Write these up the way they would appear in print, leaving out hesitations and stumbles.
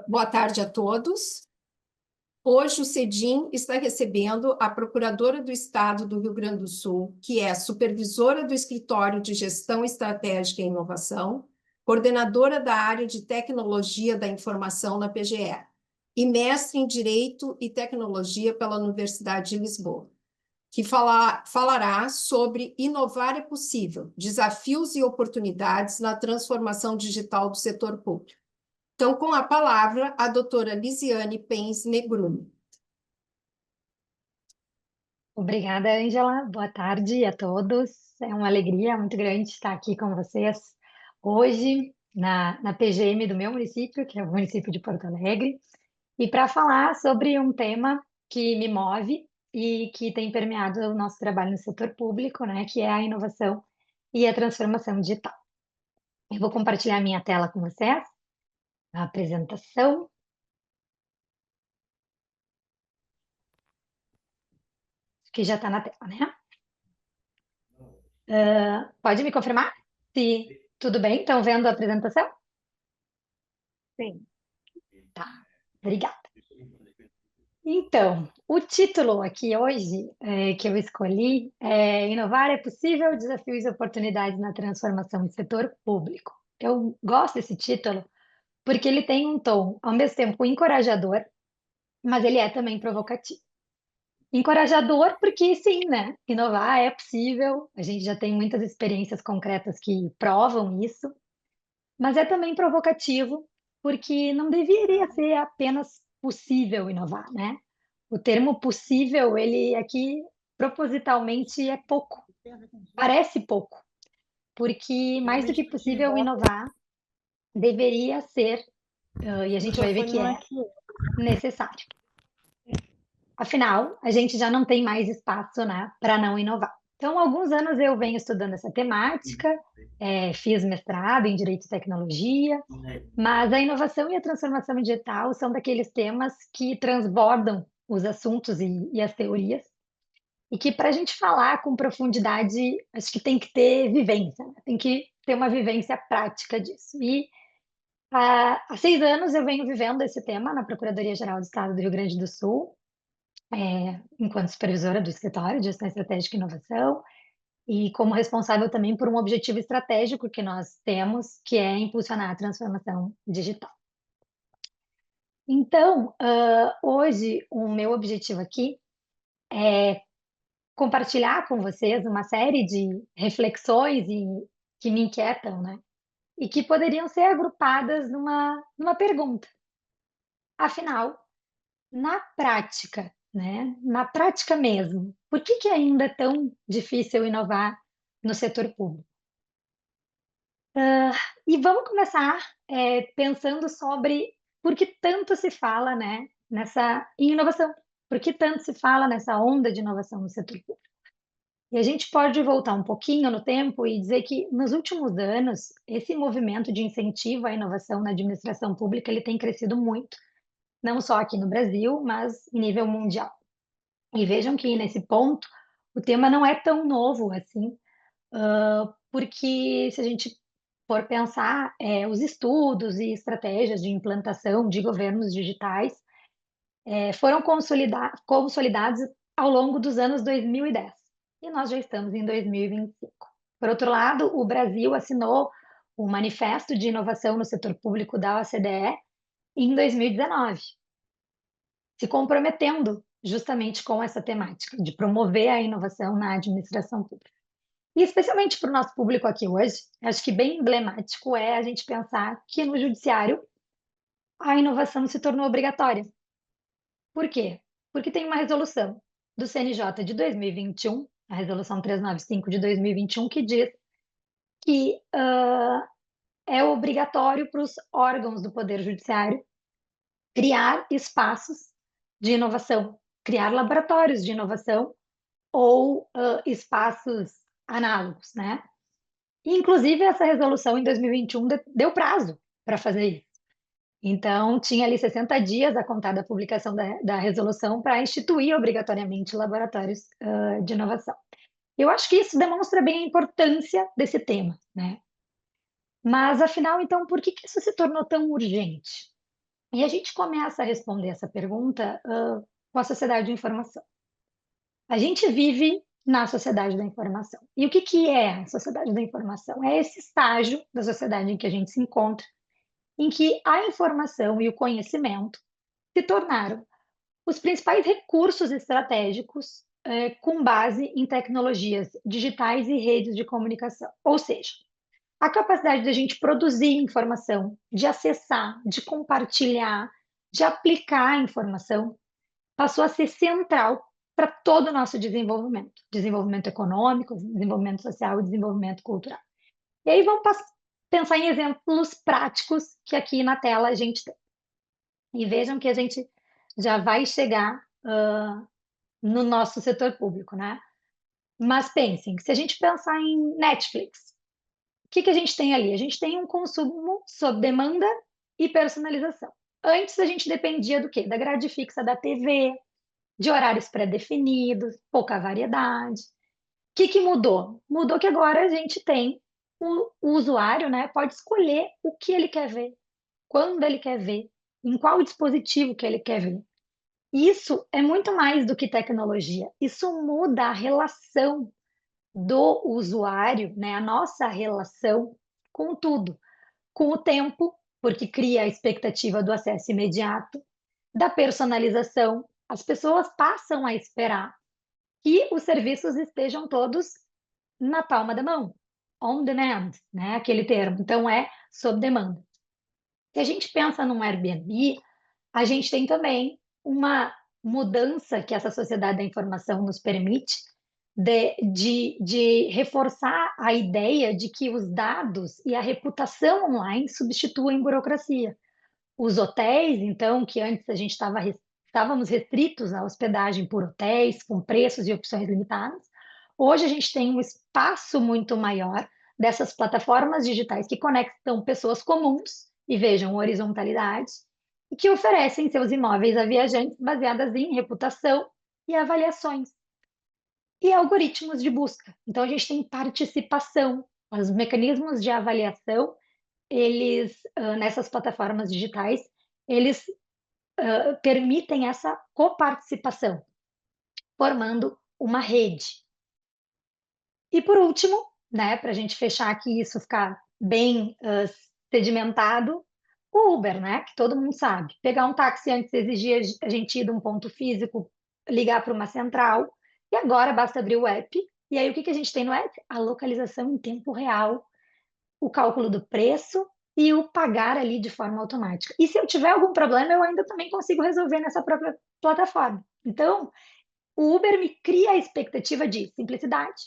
Boa tarde a todos. Hoje o CEDIM está recebendo a Procuradora do Estado do Rio Grande do Sul, que é supervisora do Escritório de Gestão Estratégica e Inovação, coordenadora da área de Tecnologia da Informação na PGE e mestre em Direito e Tecnologia pela Universidade de Lisboa, que falará sobre Inovar é Possível, desafios e oportunidades na transformação digital do setor público. Então, com a palavra, a doutora Lisiane Pens Negrum. Obrigada, Ângela. Boa tarde a todos. É uma alegria muito grande estar aqui com vocês hoje na PGM do meu município, que é o município de Porto Alegre, e para falar sobre um tema que me move e que tem permeado o nosso trabalho no setor público, né, que é a inovação e a transformação digital. Eu vou compartilhar minha tela com vocês, a apresentação. Que já está na tela, né? Pode me confirmar? Se tudo bem? Estão vendo a apresentação? Sim. Tá, obrigada. Então, o título aqui hoje que eu escolhi é Inovar é Possível, Desafios e Oportunidades na Transformação do Setor Público. Eu gosto desse título porque ele tem um tom, ao mesmo tempo, encorajador, mas ele é também provocativo. Encorajador porque, sim, né? Inovar é possível, a gente já tem muitas experiências concretas que provam isso, mas é também provocativo porque não deveria ser apenas possível inovar, né? O termo possível, ele aqui propositalmente é pouco, parece pouco, porque mais do que possível inovar deveria ser, e a gente vai ver que é necessário. Afinal, a gente já não tem mais espaço, né, para não inovar. Então, há alguns anos eu venho estudando essa temática, fiz mestrado em Direito e Tecnologia, mas a inovação e a transformação digital são daqueles temas que transbordam os assuntos e as teorias, e que para a gente falar com profundidade, acho que tem que ter vivência, né? Tem que ter uma vivência prática disso. E há 6 anos eu venho vivendo esse tema na Procuradoria-Geral do Estado do Rio Grande do Sul, enquanto supervisora do Escritório de Gestão Estratégica e Inovação, e como responsável também por um objetivo estratégico que nós temos, que é impulsionar a transformação digital. Então, hoje, o meu objetivo aqui é compartilhar com vocês uma série de reflexões que me inquietam, né? E que poderiam ser agrupadas numa pergunta. Afinal, na prática, né? Na prática mesmo, por que ainda é tão difícil inovar no setor público? E vamos começar pensando sobre por que tanto se fala, né, em inovação. Por que tanto se fala nessa onda de inovação no setor público? E a gente pode voltar um pouquinho no tempo e dizer que, nos últimos anos, esse movimento de incentivo à inovação na administração pública ele tem crescido muito, não só aqui no Brasil, mas em nível mundial. E vejam que, nesse ponto, o tema não é tão novo assim, porque se a gente for pensar, os estudos e estratégias de implantação de governos digitais foram consolidados ao longo dos anos 2010. E nós já estamos em 2025. Por outro lado, o Brasil assinou o Manifesto de Inovação no Setor Público da OCDE em 2019, se comprometendo justamente com essa temática de promover a inovação na administração pública. E especialmente para o nosso público aqui hoje, acho que bem emblemático é a gente pensar que no judiciário a inovação se tornou obrigatória. Por quê? Porque tem uma resolução do CNJ de 2021, a resolução 395 de 2021, que diz que é obrigatório para os órgãos do Poder Judiciário criar espaços de inovação, criar laboratórios de inovação ou espaços análogos, né? E, inclusive, essa resolução em 2021 deu prazo para fazer isso. Então, tinha ali 60 dias a contar da publicação da resolução para instituir obrigatoriamente laboratórios de inovação. Eu acho que isso demonstra bem a importância desse tema, né? Mas, afinal, então, por que isso se tornou tão urgente? E a gente começa a responder essa pergunta com a sociedade de informação. A gente vive na sociedade da informação. E o que que é a sociedade da informação? É esse estágio da sociedade em que a gente se encontra, em que a informação e o conhecimento se tornaram os principais recursos estratégicos com base em tecnologias digitais e redes de comunicação. Ou seja, a capacidade de a gente produzir informação, de acessar, de compartilhar, de aplicar a informação, passou a ser central para todo o nosso desenvolvimento, desenvolvimento econômico, desenvolvimento social e desenvolvimento cultural. E aí vamos pensar em exemplos práticos que aqui na tela a gente tem. E vejam que a gente já vai chegar no nosso setor público, né? Mas pensem, se a gente pensar em Netflix, o que que a gente tem ali? A gente tem um consumo sob demanda e personalização. Antes a gente dependia do quê? Da grade fixa da TV, de horários pré-definidos, pouca variedade. O que que mudou? Mudou que agora a gente tem o usuário, né, pode escolher o que ele quer ver, quando ele quer ver, em qual dispositivo que ele quer ver. Isso é muito mais do que tecnologia. Isso muda a relação do usuário, né, a nossa relação com tudo, com o tempo, porque cria a expectativa do acesso imediato, da personalização. As pessoas passam a esperar que os serviços estejam todos na palma da mão, on demand, né? Aquele termo. Então, é sob demanda. Se a gente pensa num Airbnb, a gente tem também uma mudança que essa sociedade da informação nos permite de reforçar a ideia de que os dados e a reputação online substituem burocracia. Os hotéis, então, que antes a gente estávamos restritos à hospedagem por hotéis, com preços e opções limitadas, hoje a gente tem um espaço muito maior dessas plataformas digitais que conectam pessoas comuns, e vejam horizontalidade, e que oferecem seus imóveis a viajantes baseadas em reputação e avaliações. E algoritmos de busca. Então, a gente tem participação, os mecanismos de avaliação eles, nessas plataformas digitais, eles permitem essa coparticipação, formando uma rede. E por último, né, para a gente fechar aqui isso ficar bem sedimentado, o Uber, né, que todo mundo sabe. Pegar um táxi antes exigia a gente ir de um ponto físico, ligar para uma central, e agora basta abrir o app. E aí o que que a gente tem no app? A localização em tempo real, o cálculo do preço e o pagar ali de forma automática. E se eu tiver algum problema, eu ainda também consigo resolver nessa própria plataforma. Então, o Uber me cria a expectativa de simplicidade,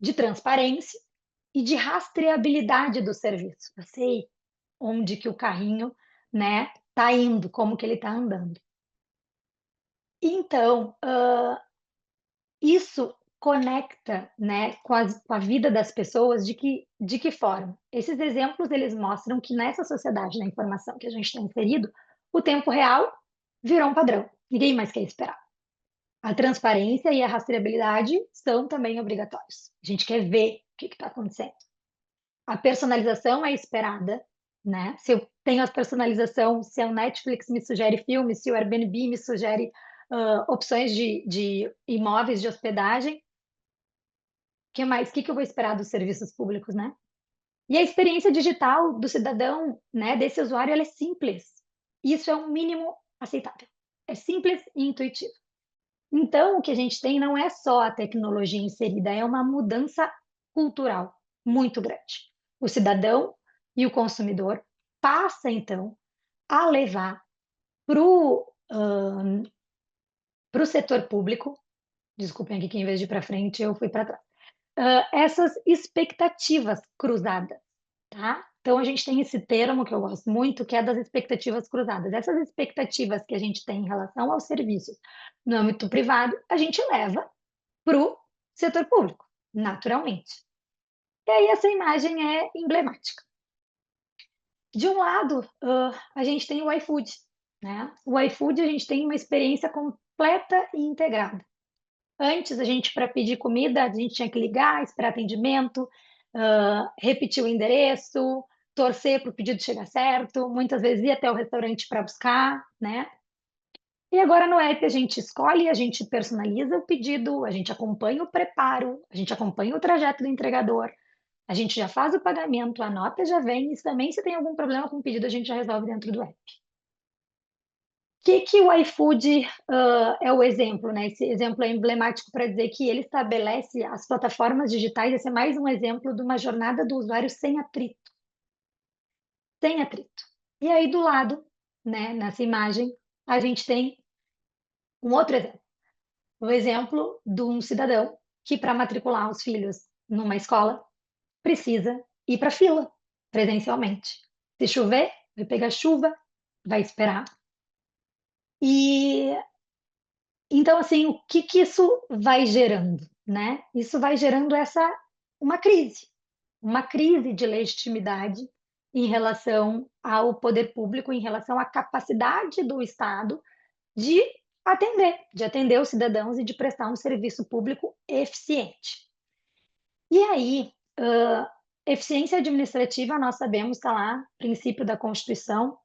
de transparência e de rastreabilidade do serviço. Eu sei onde que o carrinho, né, tá indo, como que ele está andando. Então, isso conecta, né, com a vida das pessoas de que forma? Esses exemplos, eles mostram que nessa sociedade da informação que a gente está inserido, o tempo real virou um padrão. Ninguém mais quer esperar. A transparência e a rastreabilidade são também obrigatórios. A gente quer ver o que está acontecendo. A personalização é esperada, né? Se eu tenho a personalização, se a Netflix me sugere filmes, se o Airbnb me sugere opções de imóveis de hospedagem, que mais? O que que eu vou esperar dos serviços públicos, né? E a experiência digital do cidadão, né, desse usuário, ela é simples. Isso é um mínimo aceitável. É simples e intuitivo. Então, o que a gente tem não é só a tecnologia inserida, é uma mudança cultural muito grande. O cidadão e o consumidor passa, então, a levar para o setor público, desculpem aqui que em vez de ir para frente eu fui para trás, essas expectativas cruzadas, tá? Então, a gente tem esse termo que eu gosto muito, que é das expectativas cruzadas. Essas expectativas que a gente tem em relação aos serviços no âmbito privado, a gente leva para o setor público, naturalmente. E aí essa imagem é emblemática. De um lado, a gente tem o iFood, né? O iFood, a gente tem uma experiência completa e integrada. Antes, a gente, para pedir comida, a gente tinha que ligar, esperar atendimento, repetir o endereço, torcer para o pedido chegar certo, muitas vezes ir até o restaurante para buscar, né? E agora no app a gente escolhe, a gente personaliza o pedido, a gente acompanha o preparo, a gente acompanha o trajeto do entregador, a gente já faz o pagamento, a nota já vem, e também se tem algum problema com o pedido, a gente já resolve dentro do app. O que o iFood é o exemplo, né? Esse exemplo é emblemático para dizer que ele estabelece as plataformas digitais, esse é mais um exemplo de uma jornada do usuário sem atrito. Sem atrito. E aí do lado, né, nessa imagem, a gente tem um outro exemplo. O exemplo de um cidadão que, para matricular os filhos numa escola, precisa ir para a fila presencialmente. Se chover, vai pegar chuva, vai esperar. E então, assim, o que isso vai gerando, né? Isso vai gerando uma crise de legitimidade em relação ao poder público, em relação à capacidade do Estado de de atender os cidadãos e de prestar um serviço público eficiente. E aí, eficiência administrativa, nós sabemos, está lá, princípio da Constituição,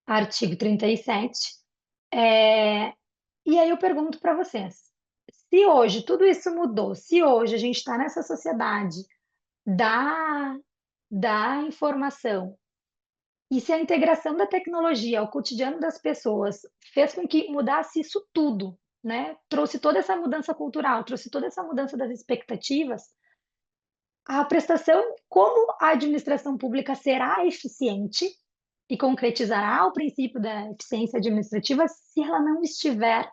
artigo 37. E aí eu pergunto para vocês, se hoje tudo isso mudou, se hoje a gente está nessa sociedade da, da informação, e se a integração da tecnologia ao cotidiano das pessoas fez com que mudasse isso tudo, né? Trouxe toda essa mudança cultural, trouxe toda essa mudança das expectativas, a prestação, como a administração pública será eficiente e concretizará o princípio da eficiência administrativa se ela não estiver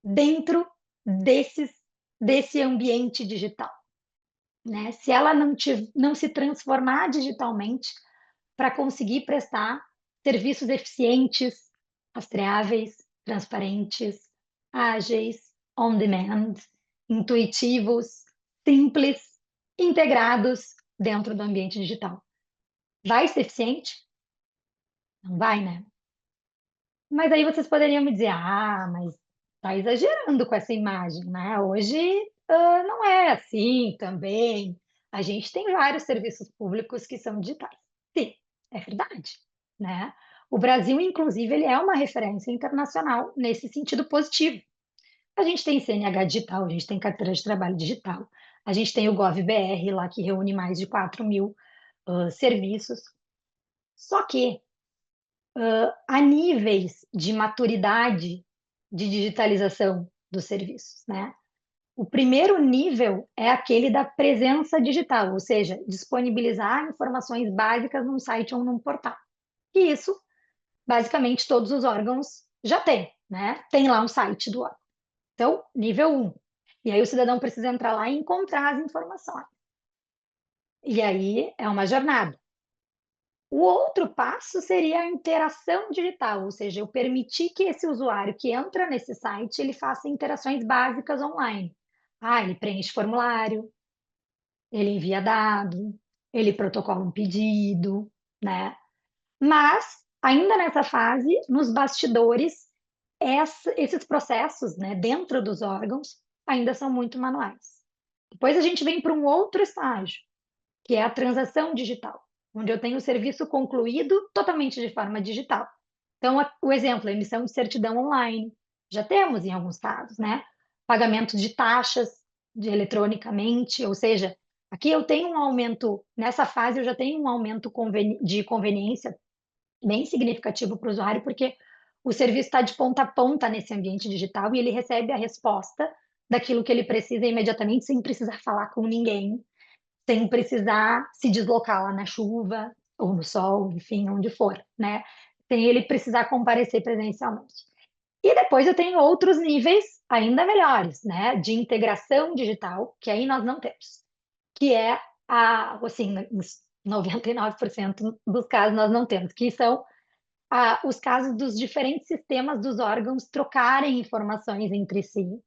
dentro desse ambiente digital, né? Se ela não se transformar digitalmente para conseguir prestar serviços eficientes, rastreáveis, transparentes, ágeis, on demand, intuitivos, simples, integrados dentro do ambiente digital. Vai ser eficiente? Não vai, né? Mas aí vocês poderiam me dizer, mas está exagerando com essa imagem, né? Hoje, não é assim também. A gente tem vários serviços públicos que são digitais. Sim, é verdade, né? O Brasil, inclusive, ele é uma referência internacional nesse sentido positivo. A gente tem CNH digital, a gente tem carteira de trabalho digital, a gente tem o GovBR lá que reúne mais de 4.000 serviços. Só que a níveis de maturidade de digitalização dos serviços, né? O primeiro nível é aquele da presença digital, ou seja, disponibilizar informações básicas num site ou num portal. E isso, basicamente, todos os órgãos já têm, né? Tem lá um site do órgão. Então, nível 1. E aí o cidadão precisa entrar lá e encontrar as informações. E aí é uma jornada. O outro passo seria a interação digital, ou seja, eu permitir que esse usuário que entra nesse site, ele faça interações básicas online. Ele preenche formulário, ele envia dado, ele protocola um pedido, né? Mas, ainda nessa fase, nos bastidores, esses processos, né, dentro dos órgãos, ainda são muito manuais. Depois a gente vem para um outro estágio, que é a transação digital, onde eu tenho o serviço concluído totalmente de forma digital. Então, o exemplo, a emissão de certidão online, já temos em alguns casos, né? Pagamento de taxas eletronicamente, ou seja, aqui eu tenho um aumento, nessa fase eu já tenho um aumento de conveniência bem significativo para o usuário, porque o serviço está de ponta a ponta nesse ambiente digital e ele recebe a resposta daquilo que ele precisa imediatamente, sem precisar falar com ninguém, sem precisar se deslocar lá na chuva ou no sol, enfim, onde for, né? Sem ele precisar comparecer presencialmente. E depois eu tenho outros níveis ainda melhores, né? De integração digital, que aí nós não temos, que é assim, nos 99% dos casos nós não temos, que são os casos dos diferentes sistemas dos órgãos trocarem informações entre si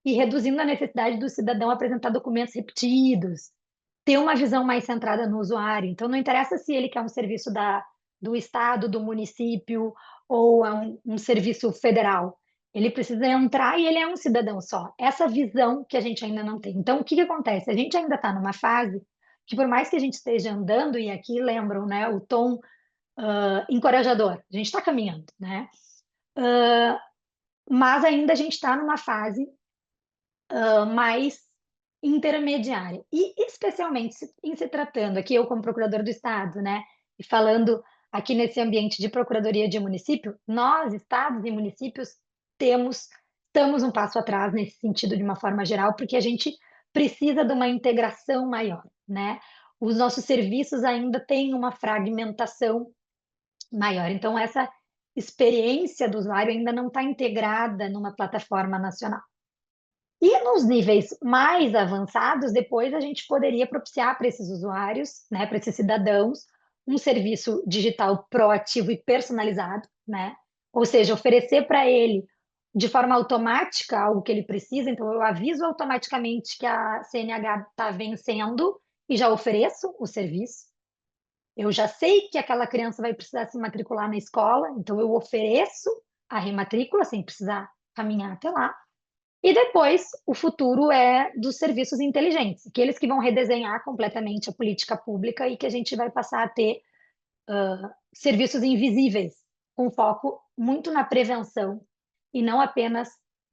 e reduzindo a necessidade do cidadão apresentar documentos repetidos, ter uma visão mais centrada no usuário. Então, não interessa se ele quer um serviço do Estado, do município ou um serviço federal. Ele precisa entrar e ele é um cidadão só. Essa visão que a gente ainda não tem. Então, o que acontece? A gente ainda está numa fase que por mais que a gente esteja andando, e aqui lembram, né, o tom encorajador, a gente está caminhando, né? Mas ainda a gente está numa fase mais intermediária. E especialmente em se tratando, aqui eu como procurador do Estado, né, e falando aqui nesse ambiente de procuradoria de município, nós, estados e municípios, estamos um passo atrás nesse sentido de uma forma geral, porque a gente precisa de uma integração maior, né? Os nossos serviços ainda têm uma fragmentação maior. Então, essa experiência do usuário ainda não está integrada numa plataforma nacional. E nos níveis mais avançados, depois a gente poderia propiciar para esses usuários, né, para esses cidadãos, um serviço digital proativo e personalizado, né? Ou seja, oferecer para ele de forma automática algo que ele precisa. Então, eu aviso automaticamente que a CNH está vencendo e já ofereço o serviço. Eu já sei que aquela criança vai precisar se matricular na escola, então eu ofereço a rematrícula sem precisar caminhar até lá. E depois, o futuro é dos serviços inteligentes, aqueles que vão redesenhar completamente a política pública e que a gente vai passar a ter serviços invisíveis, com foco muito na prevenção e não apenas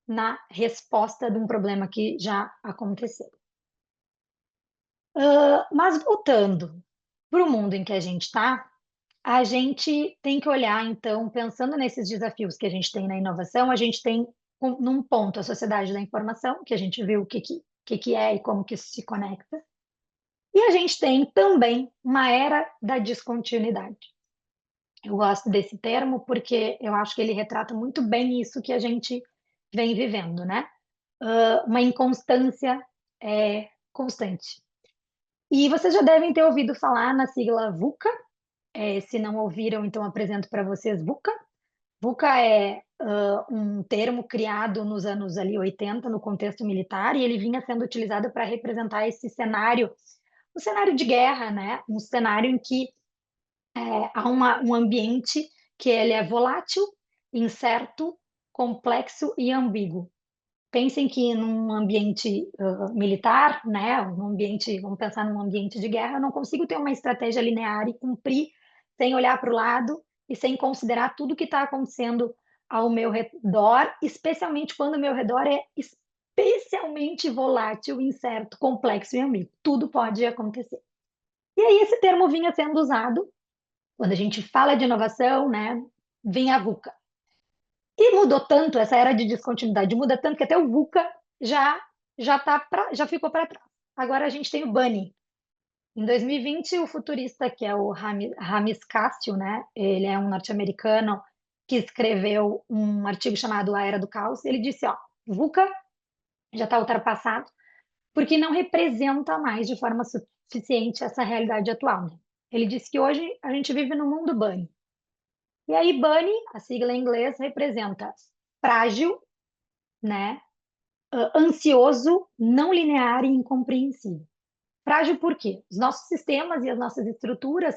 na resposta de um problema que já aconteceu. Mas voltando para o mundo em que a gente está, a gente tem que olhar, então, pensando nesses desafios que a gente tem na inovação, a gente tem, num ponto, a sociedade da informação, que a gente viu o que é e como que isso se conecta, e a gente tem também uma era da descontinuidade. Eu gosto desse termo porque eu acho que ele retrata muito bem isso que a gente vem vivendo, né? Uma inconstância constante. E vocês já devem ter ouvido falar na sigla VUCA. Se não ouviram, então apresento para vocês VUCA. VUCA é um termo criado nos anos ali 80 no contexto militar e ele vinha sendo utilizado para representar esse cenário, um cenário de guerra, né? Um cenário em que há um ambiente que ele é volátil, incerto, complexo e ambíguo. Pensem que num ambiente militar, né, um ambiente, vamos pensar num ambiente de guerra, eu não consigo ter uma estratégia linear e cumprir sem olhar para o lado e sem considerar tudo que está acontecendo ao meu redor, especialmente quando o meu redor é especialmente volátil, incerto, complexo e ambíguo. Tudo pode acontecer. E aí esse termo vinha sendo usado quando a gente fala de inovação, né, vem a VUCA. E mudou tanto, essa era de descontinuidade muda tanto que até o VUCA já ficou para trás. Agora a gente tem o Bunny. Em 2020, o futurista, que é o Ramis Cássio, né? Ele é um norte-americano que escreveu um artigo chamado A Era do Caos. Ele disse, ó, VUCA já está ultrapassado porque não representa mais de forma suficiente essa realidade atual, né? Ele disse que hoje a gente vive no mundo Bunny. E aí, Bunny, a sigla em inglês, representa frágil, né? Ansioso, não linear e incompreensível. Frágil por quê? Os nossos sistemas e as nossas estruturas,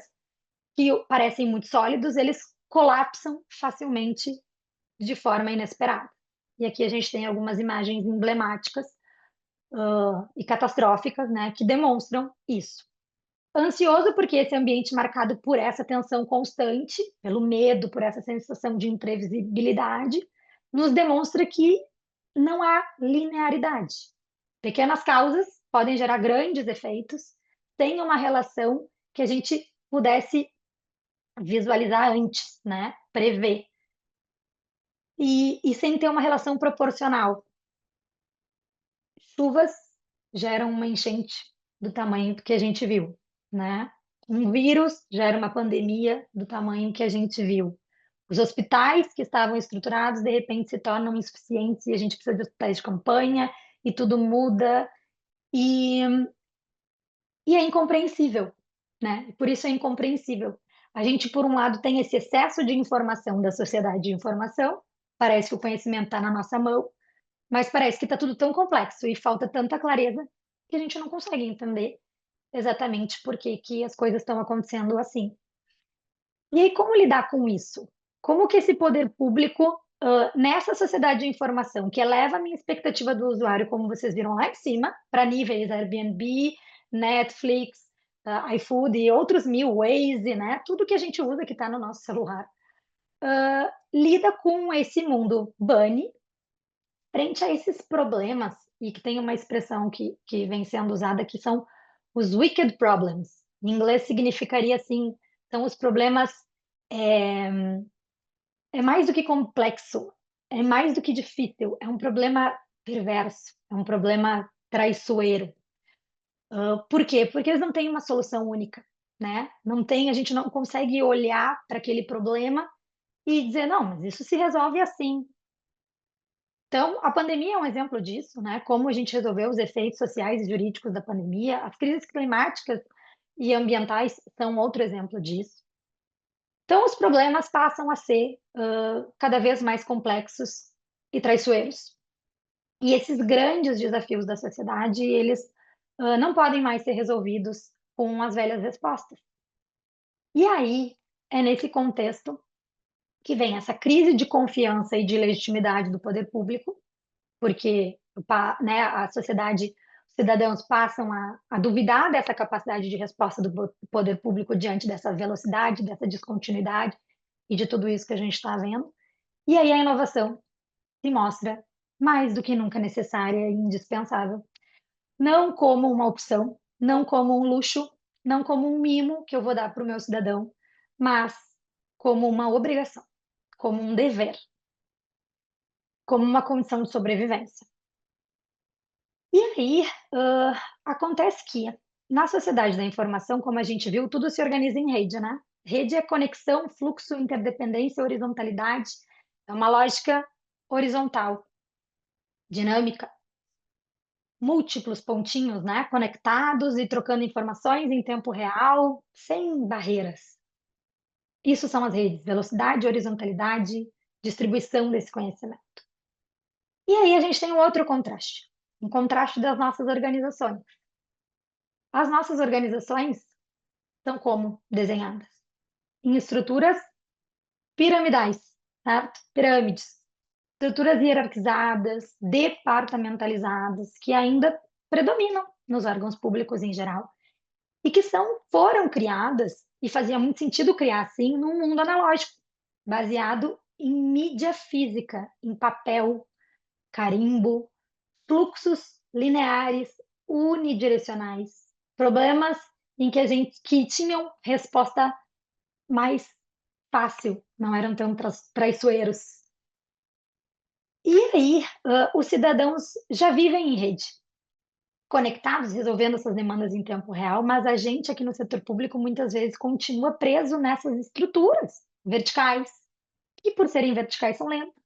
que parecem muito sólidos, eles colapsam facilmente de forma inesperada. E aqui a gente tem algumas imagens emblemáticas e catastróficas, né, que demonstram isso. Ansioso porque esse ambiente marcado por essa tensão constante, pelo medo, por essa sensação de imprevisibilidade, nos demonstra que não há linearidade. Pequenas causas podem gerar grandes efeitos sem uma relação que a gente pudesse visualizar antes, né? Prever. E sem ter uma relação proporcional. Chuvas geram uma enchente do tamanho que a gente viu, né? Um vírus gera uma pandemia do tamanho que a gente viu. Os hospitais que estavam estruturados, de repente, se tornam insuficientes e a gente precisa de hospitais de campanha e tudo muda. E, e é incompreensível, né? Por isso é incompreensível. A gente, por um lado, tem esse excesso de informação da sociedade de informação, parece que o conhecimento está na nossa mão, mas parece que está tudo tão complexo e falta tanta clareza que a gente não consegue entender exatamente por que que as coisas estão acontecendo assim. E aí, como lidar com isso? Como que esse poder público, nessa sociedade de informação, que eleva a minha expectativa do usuário, como vocês viram lá em cima, para níveis Airbnb, Netflix, iFood e outros mil, Waze, né? Tudo que a gente usa que está no nosso celular, lida com esse mundo bunny frente a esses problemas, e que tem uma expressão que vem sendo usada, que são os wicked problems. Em inglês significaria assim, são os problemas, é, é mais do que complexo, é mais do que difícil, é um problema perverso, é um problema traiçoeiro. Por quê? Porque eles não têm uma solução única, né? Não tem, a gente não consegue olhar para aquele problema e dizer, não, mas isso se resolve assim. Então, a pandemia é um exemplo disso, né? Como a gente resolveu os efeitos sociais e jurídicos da pandemia, as crises climáticas e ambientais são outro exemplo disso. Então, os problemas passam a ser cada vez mais complexos e traiçoeiros. E esses grandes desafios da sociedade, eles não podem mais ser resolvidos com as velhas respostas. E aí, é nesse contexto que vem essa crise de confiança e de legitimidade do poder público, porque né, a sociedade, os cidadãos passam a duvidar dessa capacidade de resposta do poder público diante dessa velocidade, dessa descontinuidade e de tudo isso que a gente está vendo. E aí a inovação se mostra mais do que nunca necessária e indispensável. Não como uma opção, não como um luxo, não como um mimo que eu vou dar para o meu cidadão, mas como uma obrigação, como um dever, como uma condição de sobrevivência. E aí, acontece que na sociedade da informação, como a gente viu, tudo se organiza em rede, né? Rede é conexão, fluxo, interdependência, horizontalidade. É uma lógica horizontal, dinâmica, múltiplos pontinhos, né, conectados e trocando informações em tempo real, sem barreiras. Isso são as redes, velocidade, horizontalidade, distribuição desse conhecimento. E aí a gente tem um outro contraste, um contraste das nossas organizações. As nossas organizações são como desenhadas? Em estruturas piramidais, certo? Pirâmides. Estruturas hierarquizadas, departamentalizadas, que ainda predominam nos órgãos públicos em geral e que foram criadas, e fazia muito sentido criar assim, num mundo analógico, baseado em mídia física, em papel, carimbo, fluxos lineares, unidirecionais, problemas em que tinham resposta mais fácil, não eram tão traiçoeiros. E aí, os cidadãos já vivem em rede, conectados, resolvendo essas demandas em tempo real, mas a gente aqui no setor público muitas vezes continua preso nessas estruturas verticais, que por serem verticais são lentas,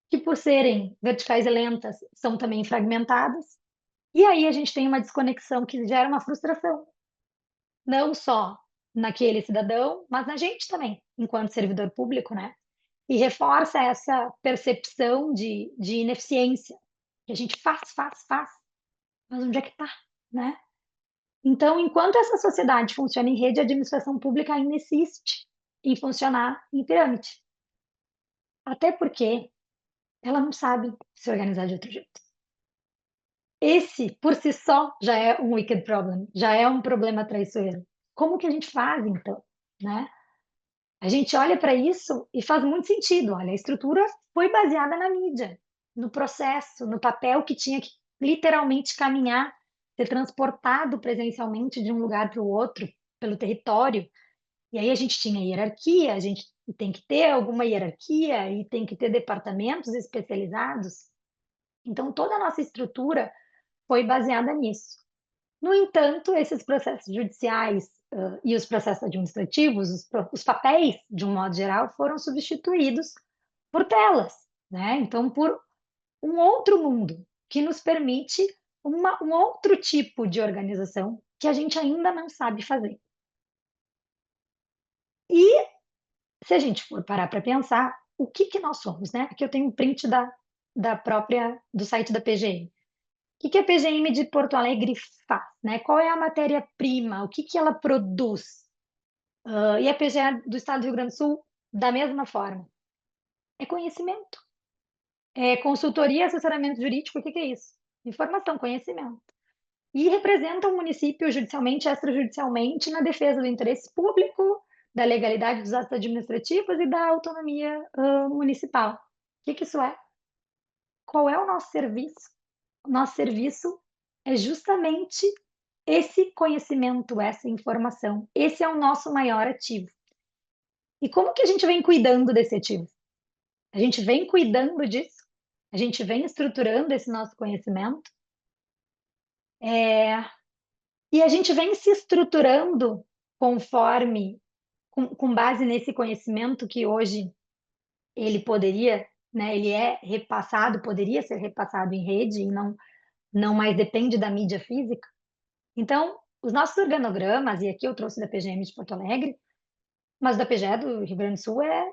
que por serem verticais e lentas são também fragmentadas. E aí a gente tem uma desconexão que gera uma frustração, não só naquele cidadão, mas na gente também, enquanto servidor público, né? E reforça essa percepção de ineficiência, que a gente faz, mas onde é que está, né? Então, enquanto essa sociedade funciona em rede, a administração pública ainda insiste em funcionar em pirâmide. Até porque ela não sabe se organizar de outro jeito. Esse, por si só, já é um wicked problem, já é um problema traiçoeiro. Como que a gente faz, então, né? A gente olha para isso e faz muito sentido. Olha, a estrutura foi baseada na mídia, no processo, no papel que tinha que literalmente caminhar, ser transportado presencialmente de um lugar para o outro, pelo território. E aí a gente tinha hierarquia, a gente tem que ter alguma hierarquia e tem que ter departamentos especializados. Então, toda a nossa estrutura foi baseada nisso. No entanto, esses processos judiciais e os processos administrativos, os papéis, de um modo geral, foram substituídos por telas, né? Então, por um outro mundo que nos permite um outro tipo de organização que a gente ainda não sabe fazer. E se a gente for parar para pensar, o que nós somos, né? Aqui eu tenho um print do site da PGM. O que a PGM de Porto Alegre faz, né? Qual é a matéria-prima? O que ela produz? E a PGE do Estado do Rio Grande do Sul, da mesma forma. É conhecimento. É consultoria e assessoramento jurídico. O que é isso? Informação, conhecimento. e representa o município judicialmente e extrajudicialmente na defesa do interesse público, da legalidade dos atos administrativos e da autonomia municipal. O que isso é? Qual é o nosso serviço? O nosso serviço é justamente esse conhecimento, essa informação. Esse é o nosso maior ativo. E como que a gente vem cuidando desse ativo? A gente vem cuidando disso? A gente vem estruturando esse nosso conhecimento? E a gente vem se estruturando conforme, com base nesse conhecimento que hoje ele poderia, né, ele é repassado, poderia ser repassado em rede e não mais depende da mídia física. Então, os nossos organogramas, e aqui eu trouxe da PGM de Porto Alegre, mas da PGE do Rio Grande do Sul é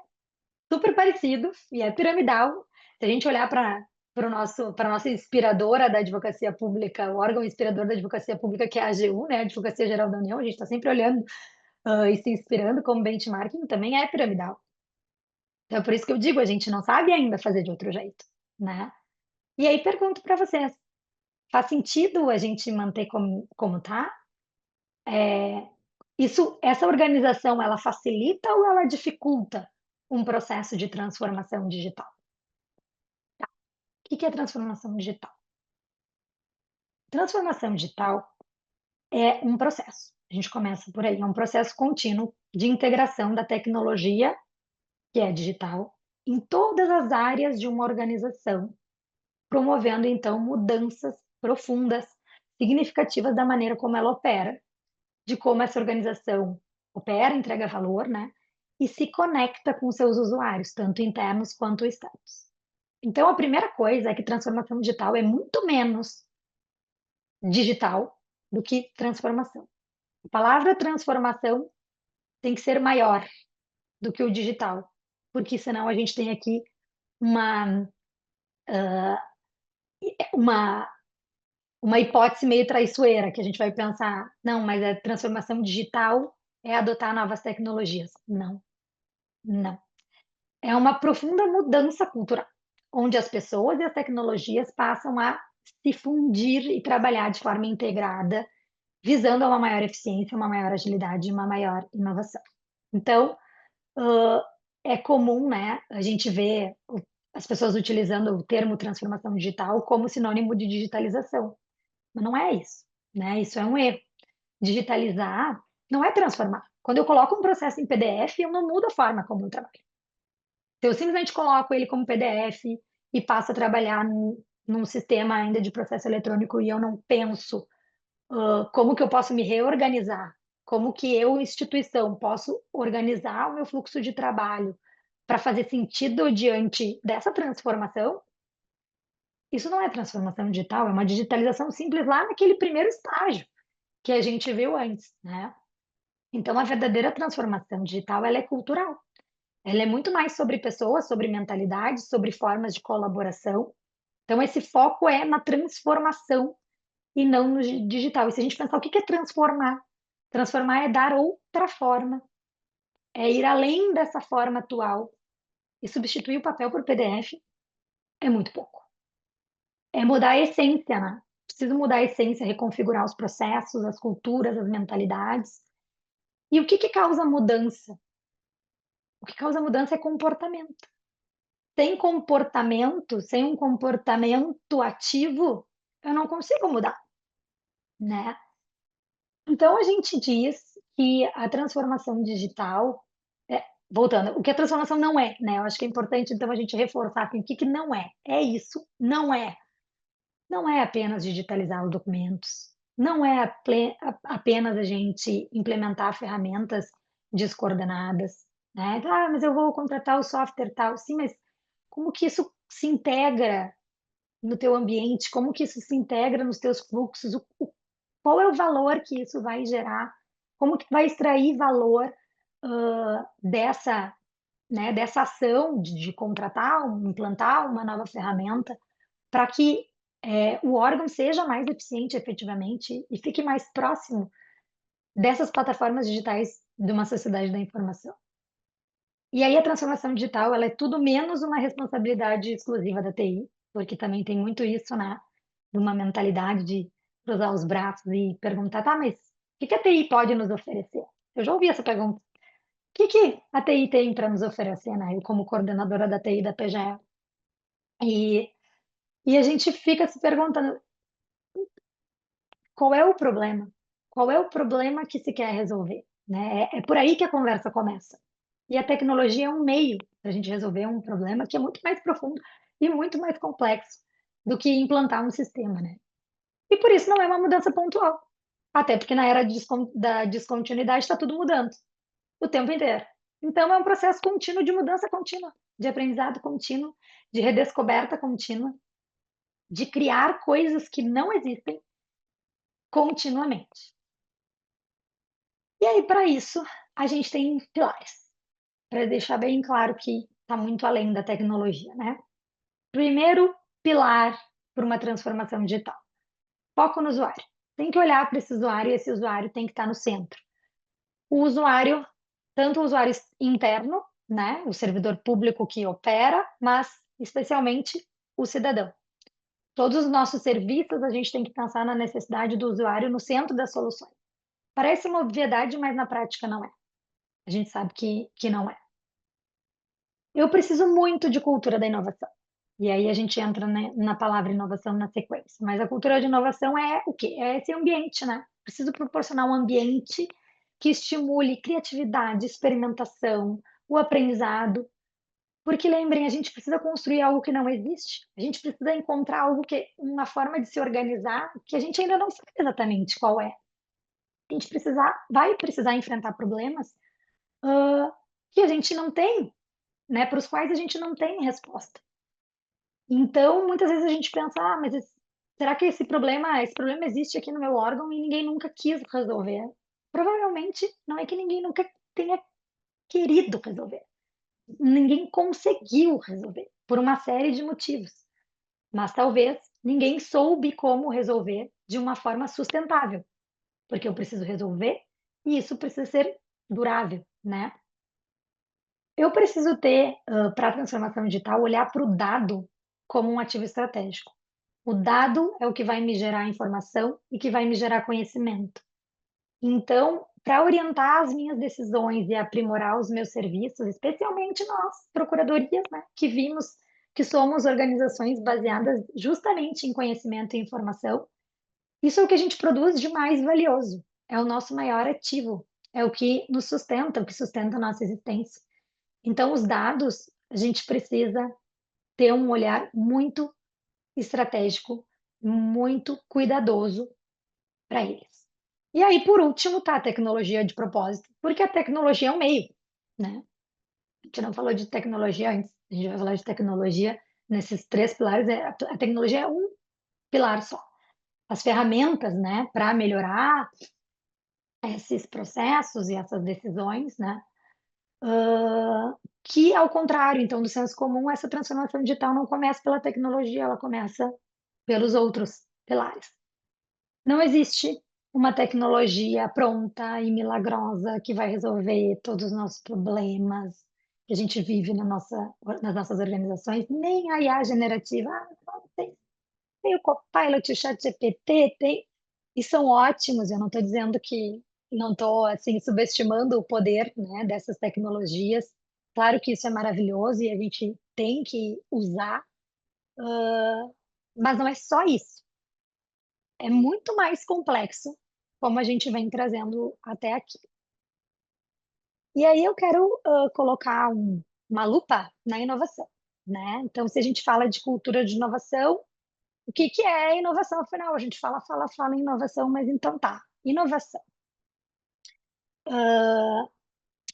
super parecido e é piramidal. Se a gente olhar para para a nossa inspiradora da advocacia pública, o órgão inspirador da advocacia pública, que é a AGU, né, a Advocacia Geral da União, a gente está sempre olhando e se inspirando como benchmarking, também é piramidal. Então, é por isso que eu digo, a gente não sabe ainda fazer de outro jeito, né? E aí pergunto para vocês, faz sentido a gente manter como tá? Essa organização, ela facilita ou ela dificulta um processo de transformação digital? O que é transformação digital? Transformação digital é um processo. A gente começa por aí, é um processo contínuo de integração da tecnologia, que é digital, em todas as áreas de uma organização, promovendo então mudanças profundas, significativas da maneira como ela opera, de como essa organização opera, entrega valor, né? E se conecta com seus usuários, tanto internos quanto externos. Então, a primeira coisa é que transformação digital é muito menos digital do que transformação. A palavra transformação tem que ser maior do que o digital, porque senão a gente tem aqui uma, uma, uma hipótese meio traiçoeira, que a gente vai pensar, não, mas a transformação digital é adotar novas tecnologias. Não, não. É uma profunda mudança cultural, onde as pessoas e as tecnologias passam a se fundir e trabalhar de forma integrada, visando uma maior eficiência, uma maior agilidade e uma maior inovação. Então, é comum, né, a gente ver as pessoas utilizando o termo transformação digital como sinônimo de digitalização, mas não é isso, né? Isso é um erro. Digitalizar não é transformar. Quando eu coloco um processo em PDF, eu não mudo a forma como eu trabalho. Se eu simplesmente coloco ele como PDF e passo a trabalhar num sistema ainda de processo eletrônico e eu não penso como que eu posso me reorganizar, como que eu, instituição, posso organizar o meu fluxo de trabalho para fazer sentido diante dessa transformação, isso não é transformação digital, é uma digitalização simples lá naquele primeiro estágio que a gente viu antes, né? Então, a verdadeira transformação digital, ela é cultural. Ela é muito mais sobre pessoas, sobre mentalidade, sobre formas de colaboração. Então, esse foco é na transformação e não no digital. E se a gente pensar o que é transformar? Transformar é dar outra forma, é ir além dessa forma atual. E substituir o papel por PDF é muito pouco. É mudar a essência, né? Preciso mudar a essência, reconfigurar os processos, as culturas, as mentalidades. E o que causa mudança? O que causa mudança é comportamento. Sem comportamento, sem um comportamento ativo, eu não consigo mudar, né? Então a gente diz que a transformação digital, voltando, o que a transformação não é, né? Eu acho que é importante então a gente reforçar aqui o que não é. É isso, não é. Não é apenas digitalizar os documentos, não é apenas a gente implementar ferramentas descoordenadas, né? Ah, mas eu vou contratar o software tal. Sim, mas como que isso se integra no teu ambiente? Como que isso se integra nos teus fluxos? Qual é o valor que isso vai gerar? Como que vai extrair valor dessa, né, dessa ação de contratar, implantar uma nova ferramenta para que o órgão seja mais eficiente efetivamente e fique mais próximo dessas plataformas digitais de uma sociedade da informação. E aí a transformação digital, ela é tudo menos uma responsabilidade exclusiva da TI, porque também tem muito isso, né? De uma mentalidade de cruzar os braços e perguntar, tá, mas o que a TI pode nos oferecer? Eu já ouvi essa pergunta. O que a TI tem para nos oferecer, né? Eu, como coordenadora da TI da PGE. E, e a gente fica se perguntando, qual é o problema? Qual é o problema que se quer resolver? Né? É por aí que a conversa começa. E a tecnologia é um meio para a gente resolver um problema que é muito mais profundo e muito mais complexo do que implantar um sistema, né? E por isso não é uma mudança pontual. Até porque na era da descontinuidade está tudo mudando, o tempo inteiro. Então é um processo contínuo de mudança contínua, de aprendizado contínuo, de redescoberta contínua, de criar coisas que não existem continuamente. E aí, para isso, a gente tem pilares, para deixar bem claro que está muito além da tecnologia, né? Primeiro pilar para uma transformação digital: foco no usuário. Tem que olhar para esse usuário e esse usuário tem que estar no centro. O usuário, tanto o usuário interno, né, o servidor público que opera, mas especialmente o cidadão. Todos os nossos serviços, a gente tem que pensar na necessidade do usuário no centro das soluções. Parece uma obviedade, mas na prática não é. A gente sabe que não é. Eu preciso muito de cultura da inovação. E aí a gente entra, né, na palavra inovação na sequência. Mas a cultura de inovação é o quê? É esse ambiente, né? Preciso proporcionar um ambiente que estimule criatividade, experimentação, o aprendizado. Porque lembrem, a gente precisa construir algo que não existe. A gente precisa encontrar algo uma forma de se organizar que a gente ainda não sabe exatamente qual é. A gente vai precisar enfrentar problemas que a gente não tem, né? Para os quais a gente não tem resposta. Então, muitas vezes a gente pensa, mas será que esse problema existe aqui no meu órgão e ninguém nunca quis resolver? Provavelmente não é que ninguém nunca tenha querido resolver. Ninguém conseguiu resolver por uma série de motivos. Mas talvez ninguém soube como resolver de uma forma sustentável, porque eu preciso resolver e isso precisa ser durável, né? Eu preciso ter, para a transformação digital, olhar para o dado como um ativo estratégico. O dado é o que vai me gerar informação e que vai me gerar conhecimento. Então, para orientar as minhas decisões e aprimorar os meus serviços, especialmente nós, procuradorias, né, que vimos que somos organizações baseadas justamente em conhecimento e informação, isso é o que a gente produz de mais valioso, é o nosso maior ativo, é o que nos sustenta, o que sustenta a nossa existência. Então, os dados, a gente precisa ter um olhar muito estratégico, muito cuidadoso para eles. E aí, por último, tá a tecnologia de propósito, porque a tecnologia é um meio, né? A gente não falou de tecnologia antes, a gente vai falar de tecnologia nesses três pilares. A tecnologia é um pilar só. As ferramentas, né, para melhorar esses processos e essas decisões, né, que, ao contrário, então, do senso comum, essa transformação digital não começa pela tecnologia, ela começa pelos outros pilares. Não existe uma tecnologia pronta e milagrosa que vai resolver todos os nossos problemas que a gente vive nas nossas organizações, nem a IA generativa. Tem o Copilot, o ChatGPT, e são ótimos. Eu não estou dizendo que não estou assim subestimando o poder, né, dessas tecnologias. Claro que isso é maravilhoso e a gente tem que usar, mas não é só isso. É muito mais complexo, como a gente vem trazendo até aqui. E aí eu quero colocar uma lupa na inovação, né? Então, se a gente fala de cultura de inovação, o que é inovação? Afinal, a gente fala em inovação, mas então tá. Inovação.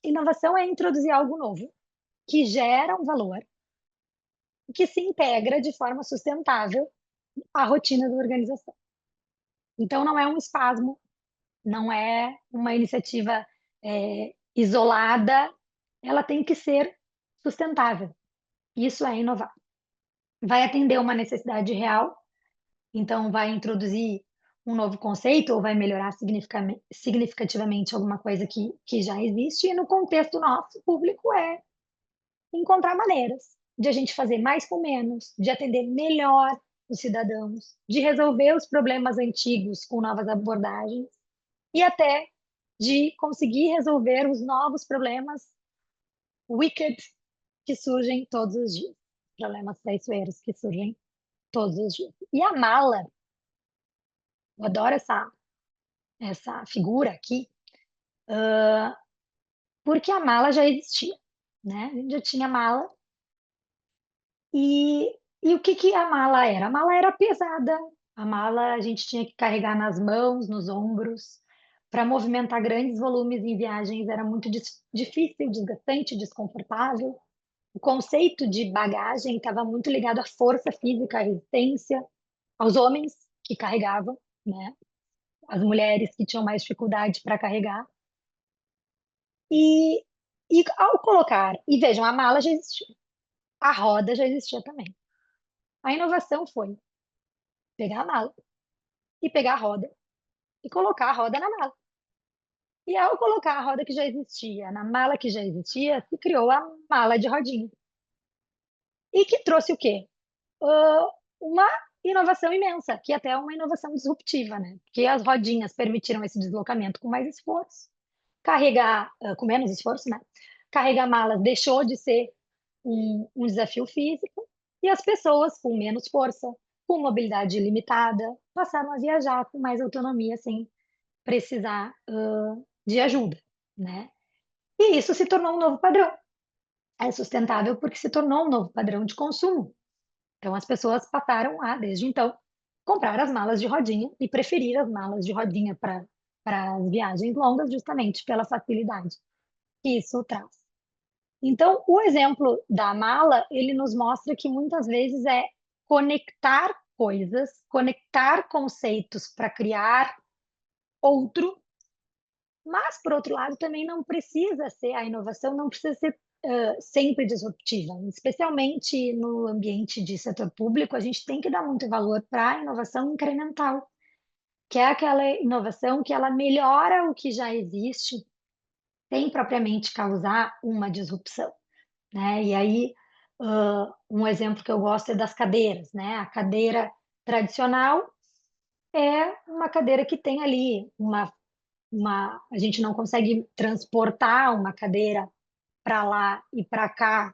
Inovação é introduzir algo novo, que gera um valor, que se integra de forma sustentável à rotina da organização. Então, não é um espasmo, não é uma iniciativa isolada, ela tem que ser sustentável. Isso é inovar. Vai atender uma necessidade real, então vai introduzir um novo conceito ou vai melhorar significativamente alguma coisa que já existe, e no contexto nosso público encontrar maneiras de a gente fazer mais com menos, de atender melhor os cidadãos, de resolver os problemas antigos com novas abordagens e até de conseguir resolver os novos problemas wicked que surgem todos os dias, problemas traiçoeiros que surgem todos os dias. E a mala, eu adoro essa figura aqui, porque a mala já existia, né? A gente já tinha mala. E o que que a mala era? A mala era pesada. A mala a gente tinha que carregar nas mãos, nos ombros. Para movimentar grandes volumes em viagens era muito difícil, desgastante, desconfortável. O conceito de bagagem estava muito ligado à força física, à resistência, aos homens que carregavam, né? As mulheres que tinham mais dificuldade para carregar. E, e ao colocar, e vejam, a mala já existia, a roda já existia também. A inovação foi pegar a mala e pegar a roda e colocar a roda na mala. E ao colocar a roda que já existia na mala que já existia, se criou a mala de rodinha. E que trouxe o quê? Uma inovação imensa, que até é uma inovação disruptiva, né? Porque as rodinhas permitiram esse deslocamento com mais esforço. Carregar, com menos esforço, né? Carregar malas deixou de ser um desafio físico e as pessoas com menos força, com mobilidade limitada, passaram a viajar com mais autonomia sem precisar de ajuda, né? E isso se tornou um novo padrão. É sustentável porque se tornou um novo padrão de consumo. Então as pessoas passaram a, desde então, comprar as malas de rodinha e preferir as malas de rodinha para as viagens longas, justamente pela facilidade que isso traz. Então, o exemplo da mala, ele nos mostra que muitas vezes é conectar coisas, conectar conceitos para criar outro. Mas, por outro lado, também não precisa ser, a inovação não precisa ser sempre disruptiva, especialmente no ambiente de setor público, a gente tem que dar muito valor para a inovação incremental, que é aquela inovação que ela melhora o que já existe, sem propriamente causar uma disrupção, né? E aí, um exemplo que eu gosto é das cadeiras, né? A cadeira tradicional é uma cadeira que tem ali a gente não consegue transportar uma cadeira para lá e para cá,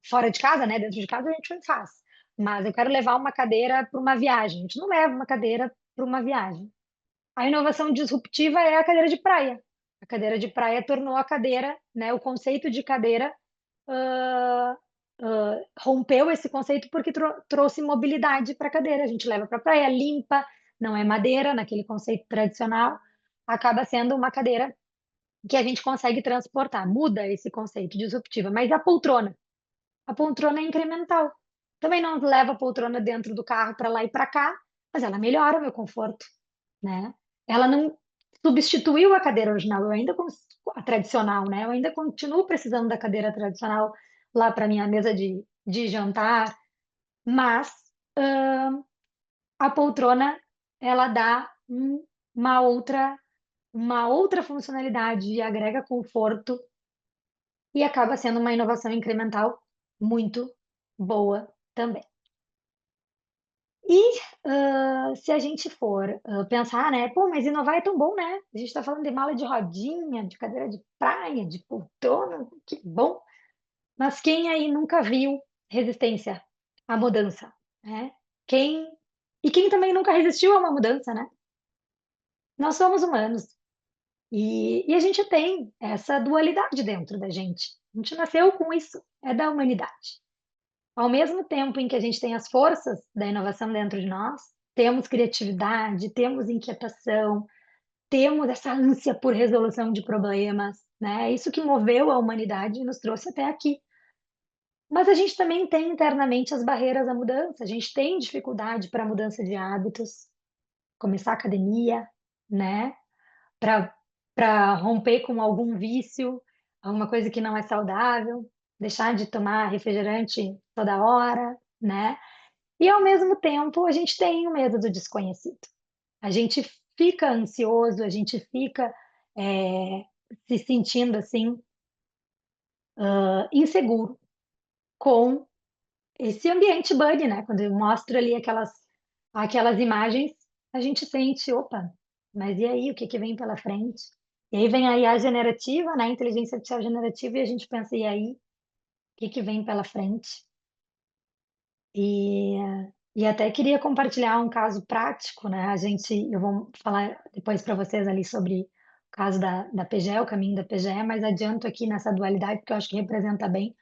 fora de casa, né? Dentro de casa a gente não faz. Mas eu quero levar uma cadeira para uma viagem. A gente não leva uma cadeira para uma viagem. A inovação disruptiva é a cadeira de praia. A cadeira de praia tornou a cadeira, né? O conceito de cadeira uh, rompeu esse conceito porque trouxe mobilidade para a cadeira. A gente leva para a praia limpa, não é madeira, naquele conceito tradicional, acaba sendo uma cadeira que a gente consegue transportar. Muda esse conceito disruptiva. Mas a poltrona é incremental. Também não leva a poltrona dentro do carro para lá e para cá, mas ela melhora o meu conforto, né? Ela não substituiu a cadeira original, eu ainda a tradicional, né? Eu ainda continuo precisando da cadeira tradicional lá para minha mesa de jantar, mas a poltrona ela dá uma outra funcionalidade e agrega conforto e acaba sendo uma inovação incremental muito boa também. E se a gente for pensar, né? Pô, mas inovar é tão bom, né? A gente está falando de mala de rodinha, de cadeira de praia, de poltrona, que bom. Mas quem aí nunca viu resistência à mudança, né? Quem e quem também nunca resistiu a uma mudança, né? Nós somos humanos e a gente tem essa dualidade dentro da gente. A gente nasceu com isso, é da humanidade. Ao mesmo tempo em que a gente tem as forças da inovação dentro de nós, temos criatividade, temos inquietação, temos essa ânsia por resolução de problemas, né? É isso que moveu a humanidade e nos trouxe até aqui. Mas a gente também tem internamente as barreiras à mudança, a gente tem dificuldade para a mudança de hábitos, começar a academia, né? Para romper com algum vício, alguma coisa que não é saudável, deixar de tomar refrigerante toda hora, né? E ao mesmo tempo, a gente tem o medo do desconhecido. A gente fica ansioso, a gente fica se sentindo assim inseguro com esse ambiente buddy, né? Quando eu mostro ali aquelas imagens, a gente sente, opa, mas e aí, o que que vem pela frente? E aí vem a IA generativa, né? A inteligência artificial generativa, e a gente pensa, e aí, o que que vem pela frente? E, e até queria compartilhar um caso prático, né? Eu vou falar depois para vocês ali sobre o caso da PGE, o caminho da PGE, mas adianto aqui nessa dualidade, porque eu acho que representa bem.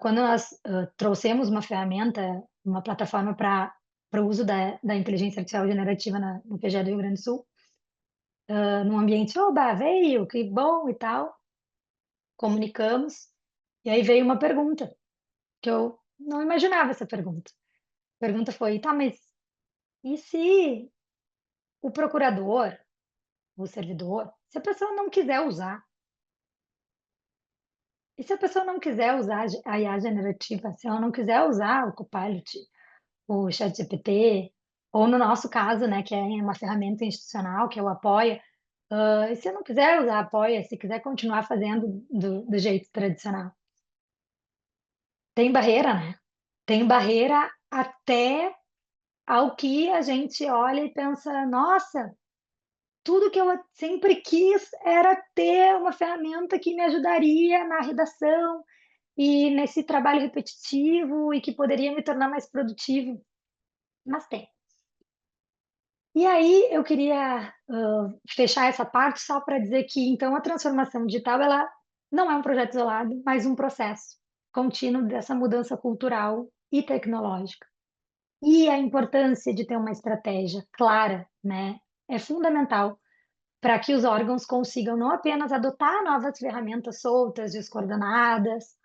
Quando nós trouxemos uma ferramenta, uma plataforma para o uso da inteligência artificial generativa no PGE do Rio Grande do Sul, num ambiente, oba, veio, que bom e tal, comunicamos, e aí veio uma pergunta, que eu não imaginava essa pergunta. A pergunta foi, tá, mas e se o procurador, o servidor, se a pessoa não quiser usar? E se a pessoa não quiser usar a IA generativa, se ela não quiser usar o Copilot, o ChatGPT, ou no nosso caso, né, que é uma ferramenta institucional, que é o Apoia, e se eu não quiser usar Apoia, se quiser continuar fazendo do jeito tradicional? Tem barreira, né? Tem barreira até ao que a gente olha e pensa: "Nossa, tudo que eu sempre quis era ter uma ferramenta que me ajudaria na redação e nesse trabalho repetitivo e que poderia me tornar mais produtivo", mas tem. E aí eu queria, fechar essa parte só para dizer que, então, a transformação digital, ela não é um projeto isolado, mas um processo contínuo dessa mudança cultural e tecnológica. E a importância de ter uma estratégia clara, né, é fundamental para que os órgãos consigam não apenas adotar novas ferramentas soltas, descoordenadas,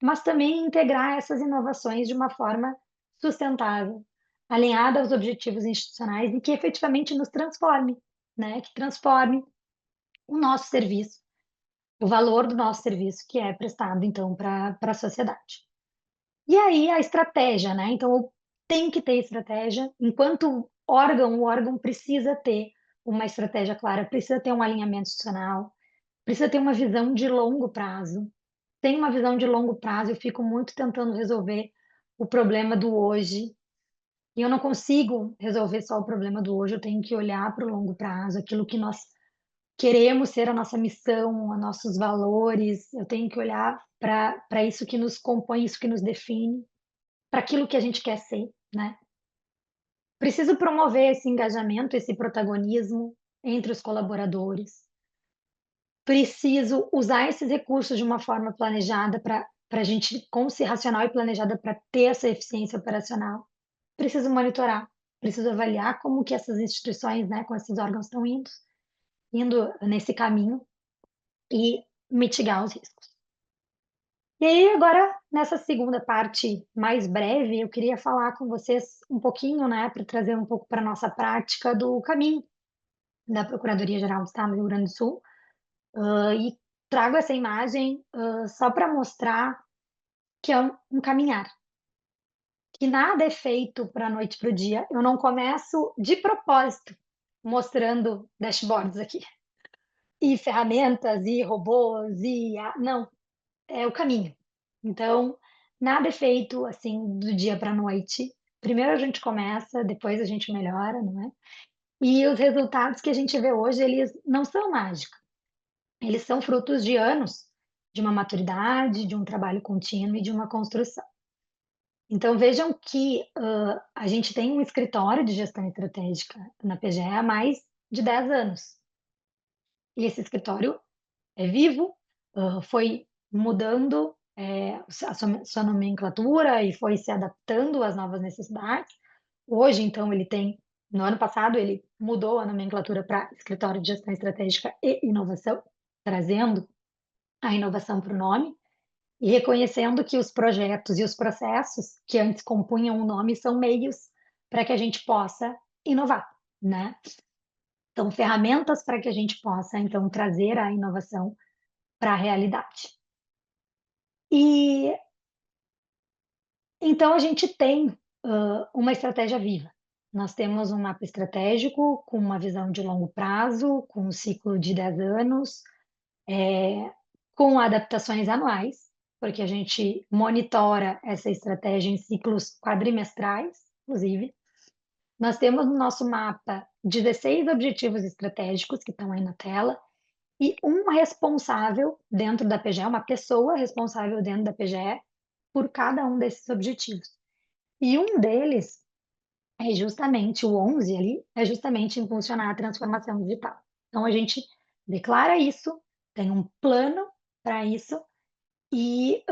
mas também integrar essas inovações de uma forma sustentável, alinhada aos objetivos institucionais e que efetivamente nos transforme, né? Que transforme o nosso serviço, o valor do nosso serviço que é prestado, então, para a sociedade. E aí a estratégia, né? Então, tem que ter estratégia. Enquanto órgão, o órgão precisa ter uma estratégia clara, precisa ter um alinhamento institucional, precisa ter uma visão de longo prazo. Tem uma visão de longo prazo, eu fico muito tentando resolver o problema do hoje, e eu não consigo resolver só o problema do hoje, eu tenho que olhar para o longo prazo, aquilo que nós queremos ser a nossa missão, os nossos valores, eu tenho que olhar para isso que nos compõe, isso que nos define, para aquilo que a gente quer ser, né? Preciso promover esse engajamento, esse protagonismo entre os colaboradores. Preciso usar esses recursos de uma forma planejada para a gente, com ser racional e planejada para ter essa eficiência operacional. Preciso monitorar, preciso avaliar como que essas instituições, né, com esses órgãos estão indo nesse caminho e mitigar os riscos. E aí, agora, nessa segunda parte mais breve, eu queria falar com vocês um pouquinho, né, para trazer um pouco para a nossa prática do caminho da Procuradoria-Geral do Estado do Rio Grande do Sul. E trago essa imagem só para mostrar que é um caminhar, que nada é feito para a noite para o dia. Eu não começo de propósito mostrando dashboards aqui, e ferramentas, e robôs, não, é o caminho. Então, nada é feito assim do dia para a noite. Primeiro a gente começa, depois a gente melhora, não é? E os resultados que a gente vê hoje, eles não são mágicos. Eles são frutos de anos de uma maturidade, de um trabalho contínuo e de uma construção. Então vejam que, a gente tem um escritório de gestão estratégica na PGE há mais de 10 anos. E esse escritório é vivo, foi mudando, a sua nomenclatura e foi se adaptando às novas necessidades. Hoje, então, no ano passado, ele mudou a nomenclatura para Escritório de Gestão Estratégica e Inovação, trazendo a inovação para o nome e reconhecendo que os projetos e os processos que antes compunham o nome são meios para que a gente possa inovar, né? São ferramentas para que a gente possa, então, trazer a inovação para a realidade. E então a gente tem uma estratégia viva. Nós temos um mapa estratégico com uma visão de longo prazo, com um ciclo de 10 anos, com adaptações anuais. porque a gente monitora essa estratégia em ciclos quadrimestrais, inclusive. Nós temos no nosso mapa 16 objetivos estratégicos que estão aí na tela e um responsável dentro da PGE, uma pessoa responsável dentro da PGE por cada um desses objetivos. E um deles é justamente o 11 ali, é justamente impulsionar a transformação digital. Então a gente declara isso, tem um plano para isso e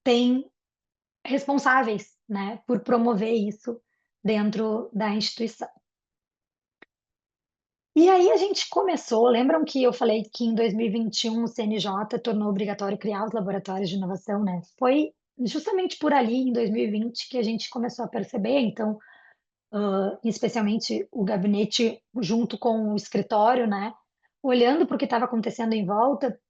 tem responsáveis, né, por promover isso dentro da instituição. E aí a gente começou, lembram que eu falei que em 2021 o CNJ tornou obrigatório criar os laboratórios de inovação, né? Foi justamente por ali, em 2020, que a gente começou a perceber, então, especialmente o gabinete junto com o escritório, né? Olhando para o que estava acontecendo em volta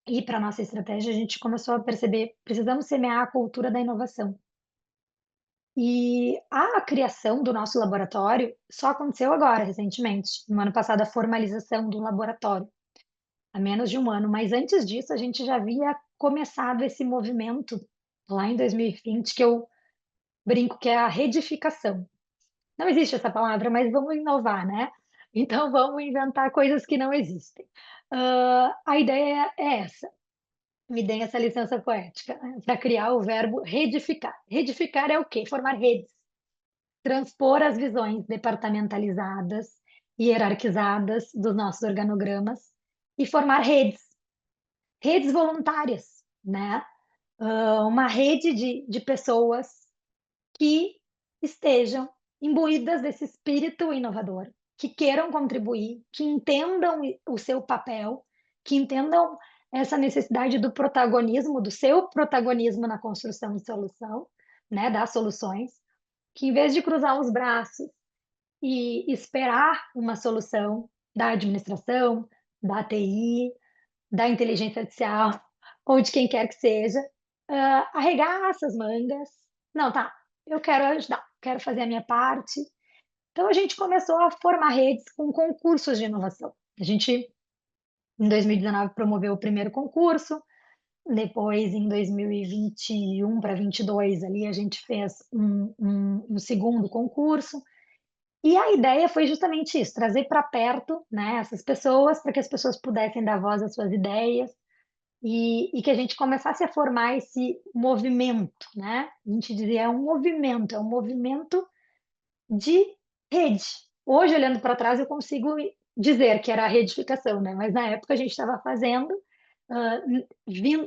e para a nossa estratégia, a gente começou a perceber, precisamos semear a cultura da inovação. E a criação do nosso laboratório só aconteceu agora, recentemente, no ano passado, a formalização do laboratório, há menos de um ano. Mas antes disso, a gente já havia começado esse movimento lá em 2020, que eu brinco que é a redificação. Não existe essa palavra, mas vamos inovar, né? Então vamos inventar coisas que não existem. A ideia é essa. Me deem essa licença poética, né? Para criar o verbo redificar. Redificar é o quê? Formar redes, transpor as visões departamentalizadas e hierarquizadas dos nossos organogramas e formar redes, redes voluntárias, né? Uma rede de pessoas que estejam imbuídas desse espírito inovador, que queiram contribuir, que entendam o seu papel, que entendam essa necessidade do protagonismo, do seu protagonismo na construção de solução, né, das soluções, que em vez de cruzar os braços e esperar uma solução da administração, da TI, da inteligência artificial ou de quem quer que seja, arregaça as mangas. Não, tá, eu quero ajudar, quero fazer a minha parte. Então a gente começou a formar redes com concursos de inovação. A gente, em 2019, promoveu o primeiro concurso, depois, em 2021 para 22, ali a gente fez um segundo concurso, e a ideia foi justamente isso, trazer para perto, né, essas pessoas, para que as pessoas pudessem dar voz às suas ideias e que a gente começasse a formar esse movimento, né? A gente dizia, é um movimento de rede. Hoje, olhando para trás, eu consigo dizer que era a redificação, né? Mas na época a gente estava fazendo,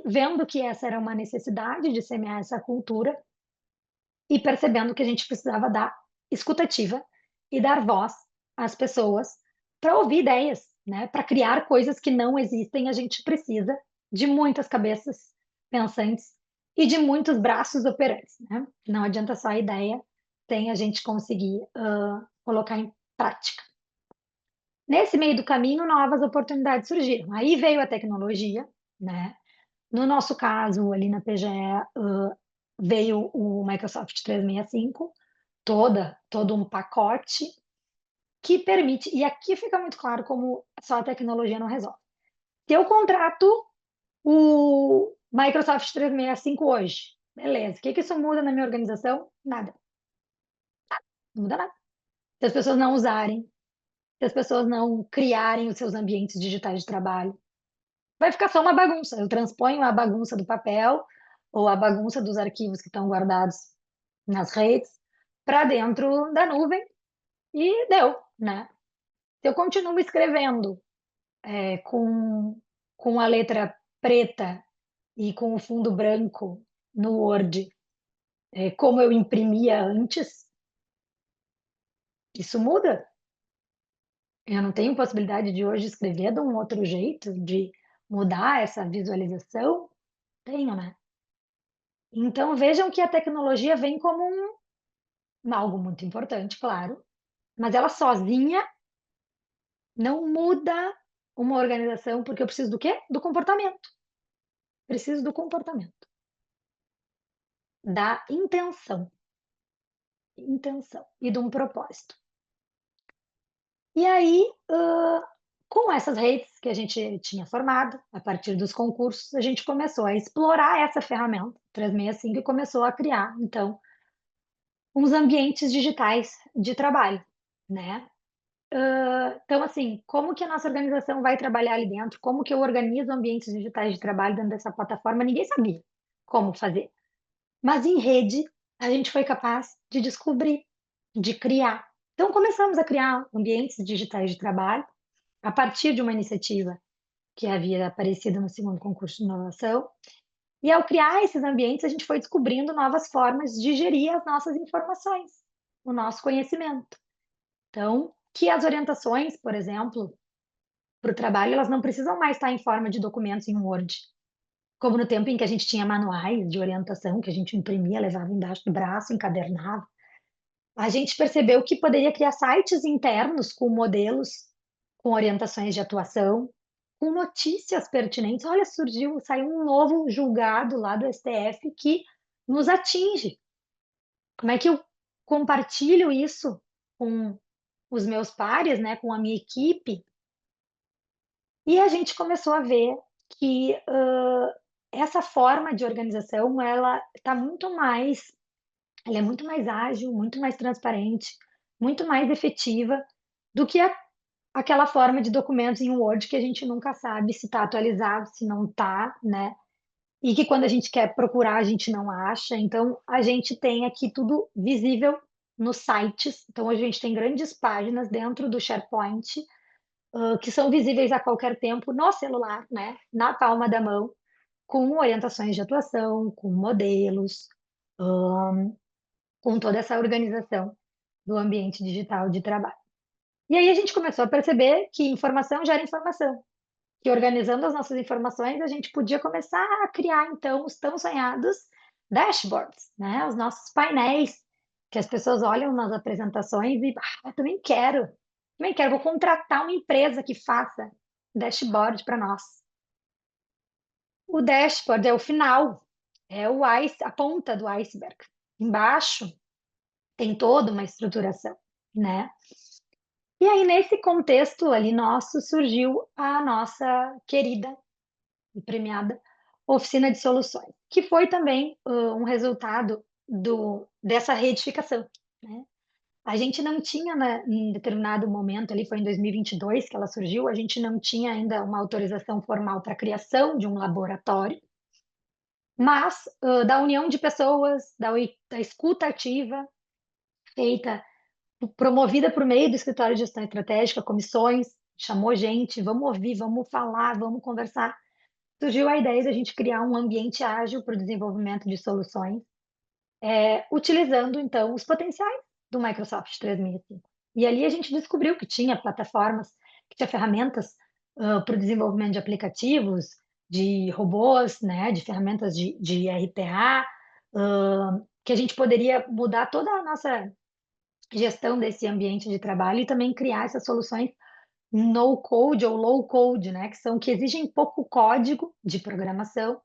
vendo que essa era uma necessidade de semear essa cultura e percebendo que a gente precisava dar escutativa e dar voz às pessoas para ouvir ideias, né? Para criar coisas que não existem, a gente precisa de muitas cabeças pensantes e de muitos braços operantes, né? Não adianta só a ideia sem a gente conseguir colocar em prática. Nesse meio do caminho, novas oportunidades surgiram. Aí veio a tecnologia, né? No nosso caso, ali na PGE, veio o Microsoft 365, todo um pacote que permite, e aqui fica muito claro como só a tecnologia não resolve. Se eu contrato o Microsoft 365 hoje, beleza, o que isso muda na minha organização? Nada, não muda nada. Se as pessoas não usarem, se as pessoas não criarem os seus ambientes digitais de trabalho, vai ficar só uma bagunça. Eu transponho a bagunça do papel ou a bagunça dos arquivos que estão guardados nas redes para dentro da nuvem e deu, né? Se eu continuo escrevendo com a letra preta e com o fundo branco no Word, como eu imprimia antes, isso muda. Eu não tenho possibilidade de hoje escrever de um outro jeito, de mudar essa visualização? Tenho, né? Então vejam que a tecnologia vem como algo muito importante, claro, mas ela sozinha não muda uma organização, porque eu preciso do quê? Do comportamento. Preciso do comportamento, da intenção e de um propósito. E aí, Com essas redes que a gente tinha formado, a partir dos concursos, a gente começou a explorar essa ferramenta 365 e começou a criar, então, uns ambientes digitais de trabalho, né. Então, assim, como que a nossa organização vai trabalhar ali dentro, como que eu organizo ambientes digitais de trabalho dentro dessa plataforma, ninguém sabia como fazer. Mas em rede, a gente foi capaz de descobrir, de criar. Então começamos a criar ambientes digitais de trabalho, a partir de uma iniciativa que havia aparecido no segundo concurso de inovação, e ao criar esses ambientes, a gente foi descobrindo novas formas de gerir as nossas informações, o nosso conhecimento. Então, que as orientações, por exemplo, para o trabalho, elas não precisam mais estar em forma de documentos em Word, como no tempo em que a gente tinha manuais de orientação, que a gente imprimia, levava embaixo do braço, encadernava. A gente percebeu que poderia criar sites internos com modelos, com orientações de atuação, com notícias pertinentes. Olha, saiu um novo julgado lá do STF que nos atinge. Como é que eu compartilho isso com os meus pares, né, com a minha equipe? E a gente começou a ver que, essa forma de organização, ela é muito mais ágil, muito mais transparente, muito mais efetiva do que aquela forma de documentos em Word que a gente nunca sabe se está atualizado, se não está, né, e que quando a gente quer procurar, a gente não acha. Então, a gente tem aqui tudo visível nos sites. Então, hoje a gente tem grandes páginas dentro do SharePoint, que são visíveis a qualquer tempo no celular, né, na palma da mão, com orientações de atuação, com modelos, com toda essa organização do ambiente digital de trabalho. E aí a gente começou a perceber que informação gera informação, que organizando as nossas informações, a gente podia começar a criar, então, os tão sonhados dashboards, né, os nossos painéis, que as pessoas olham nas apresentações e: "Ah, eu também quero, vou contratar uma empresa que faça dashboard para nós". O dashboard é o final, é o a ponta do iceberg. Embaixo tem toda uma estruturação, né. E aí, nesse contexto ali nosso, surgiu a nossa querida e premiada Oficina de Soluções, que foi também, um resultado dessa retificação, né. A gente não tinha, né, em determinado momento ali, foi em 2022 que ela surgiu, a gente não tinha ainda uma autorização formal para a criação de um laboratório, mas, da união de pessoas, da escuta ativa, feita promovida por meio do escritório de gestão estratégica, comissões, chamou gente, vamos ouvir, vamos falar, vamos conversar. Surgiu a ideia de a gente criar um ambiente ágil para o desenvolvimento de soluções, utilizando então os potenciais do Microsoft 365. E ali a gente descobriu que tinha plataformas, que tinha ferramentas para o desenvolvimento de aplicativos, de robôs, né, de ferramentas de RPA, que a gente poderia mudar toda a nossa gestão desse ambiente de trabalho e também criar essas soluções no code ou low code, né, que exigem pouco código de programação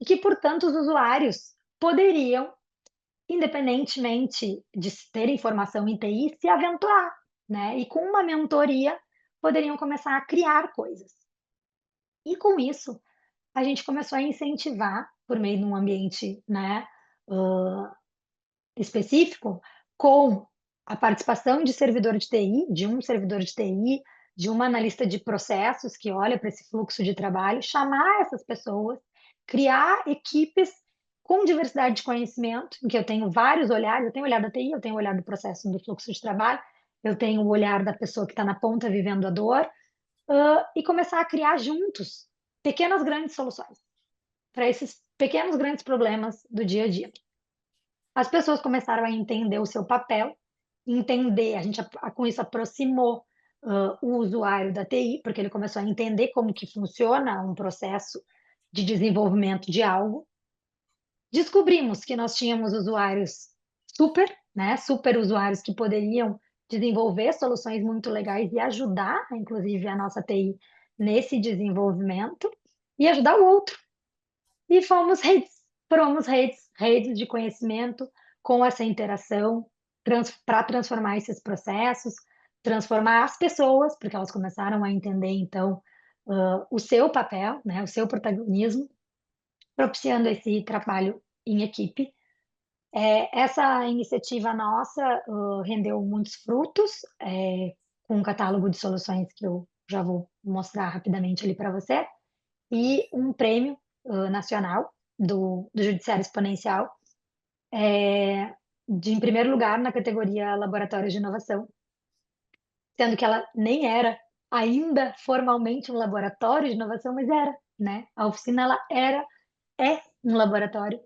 e que, portanto, os usuários poderiam, independentemente de terem formação em TI, se aventurar, né, e com uma mentoria poderiam começar a criar coisas. E com isso, a gente começou a incentivar, por meio de um ambiente, né, hã, específico, com a participação de servidor de TI, de um servidor de TI, de uma analista de processos que olha para esse fluxo de trabalho, chamar essas pessoas, criar equipes com diversidade de conhecimento, em que eu tenho vários olhares, eu tenho o olhar da TI, eu tenho o olhar do processo do fluxo de trabalho, eu tenho o olhar da pessoa que está na ponta vivendo a dor, e começar a criar juntos pequenas grandes soluções para esses pequenos grandes problemas do dia a dia. As pessoas começaram a entender o seu papel, entender, a gente com isso aproximou, o usuário da TI, porque ele começou a entender como que funciona um processo de desenvolvimento de algo. Descobrimos que nós tínhamos usuários super, né, super usuários que poderiam desenvolver soluções muito legais e ajudar, inclusive, a nossa TI nesse desenvolvimento e ajudar o outro. E formamos redes de conhecimento com essa interação para transformar esses processos, transformar as pessoas, porque elas começaram a entender, então, o seu papel, né, o seu protagonismo, propiciando esse trabalho em equipe. Essa iniciativa nossa rendeu muitos frutos, com um catálogo de soluções que eu já vou mostrar rapidamente ali para você, e um prêmio nacional do Judiciário Exponencial, em primeiro lugar na categoria Laboratório de Inovação, sendo que ela nem era ainda formalmente um laboratório de inovação, mas era, né? A oficina ela é um laboratório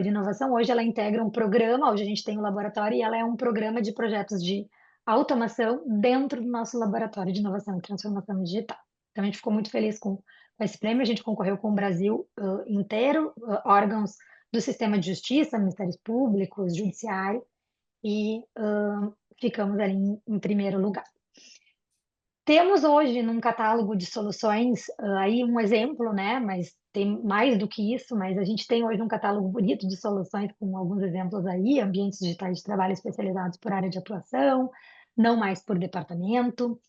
de inovação. Hoje ela integra um programa, hoje a gente tem um laboratório e ela é um programa de projetos de automação dentro do nosso laboratório de inovação e transformação digital. Então a gente ficou muito feliz com esse prêmio, a gente concorreu com o Brasil inteiro, órgãos do sistema de justiça, ministérios públicos, judiciário, e ficamos ali em primeiro lugar. Temos hoje num catálogo de soluções aí um exemplo, né? Mas tem mais do que isso, mas a gente tem hoje um catálogo bonito de soluções com alguns exemplos aí, ambientes digitais de trabalho especializados por área de atuação, não mais por departamento.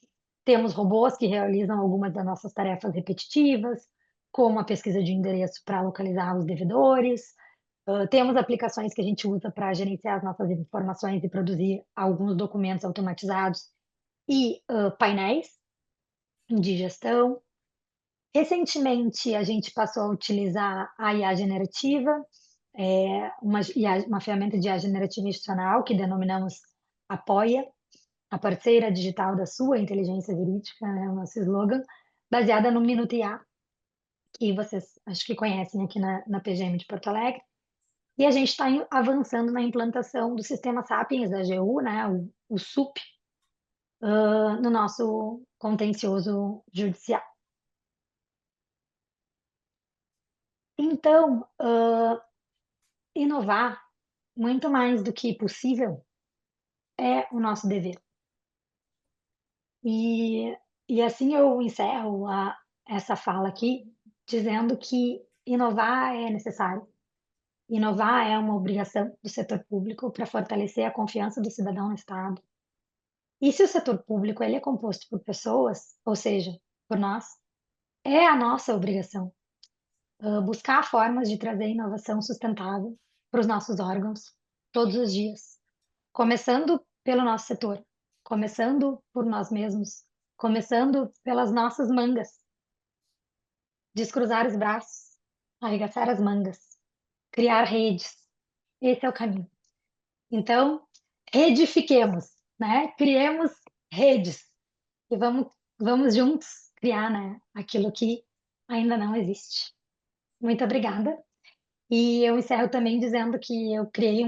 Temos robôs que realizam algumas das nossas tarefas repetitivas, como a pesquisa de endereço para localizar os devedores. Temos aplicações que a gente usa para gerenciar as nossas informações e produzir alguns documentos automatizados e painéis de gestão. Recentemente, a gente passou a utilizar a IA generativa, uma ferramenta de IA generativa institucional que denominamos Apoia, a parceira digital da sua inteligência jurídica, é o nosso slogan, baseada no Minuto IA, que vocês acho que conhecem aqui na PGM de Porto Alegre. E a gente está avançando na implantação do sistema Sapiens da AGU, né, o SUP, no nosso contencioso judicial. Então, inovar, muito mais do que possível, é o nosso dever. E assim eu encerro essa fala aqui, dizendo que inovar é necessário. Inovar é uma obrigação do setor público para fortalecer a confiança do cidadão no Estado. E se o setor público ele é composto por pessoas, ou seja, por nós, é a nossa obrigação buscar formas de trazer inovação sustentável para os nossos órgãos todos os dias, começando pelo nosso setor, começando por nós mesmos, começando pelas nossas mangas, descruzar os braços, arregaçar as mangas, criar redes. Esse é o caminho. Então, edifiquemos, né? Criemos redes e vamos juntos criar, né, aquilo que ainda não existe. Muito obrigada. E eu encerro também dizendo que eu criei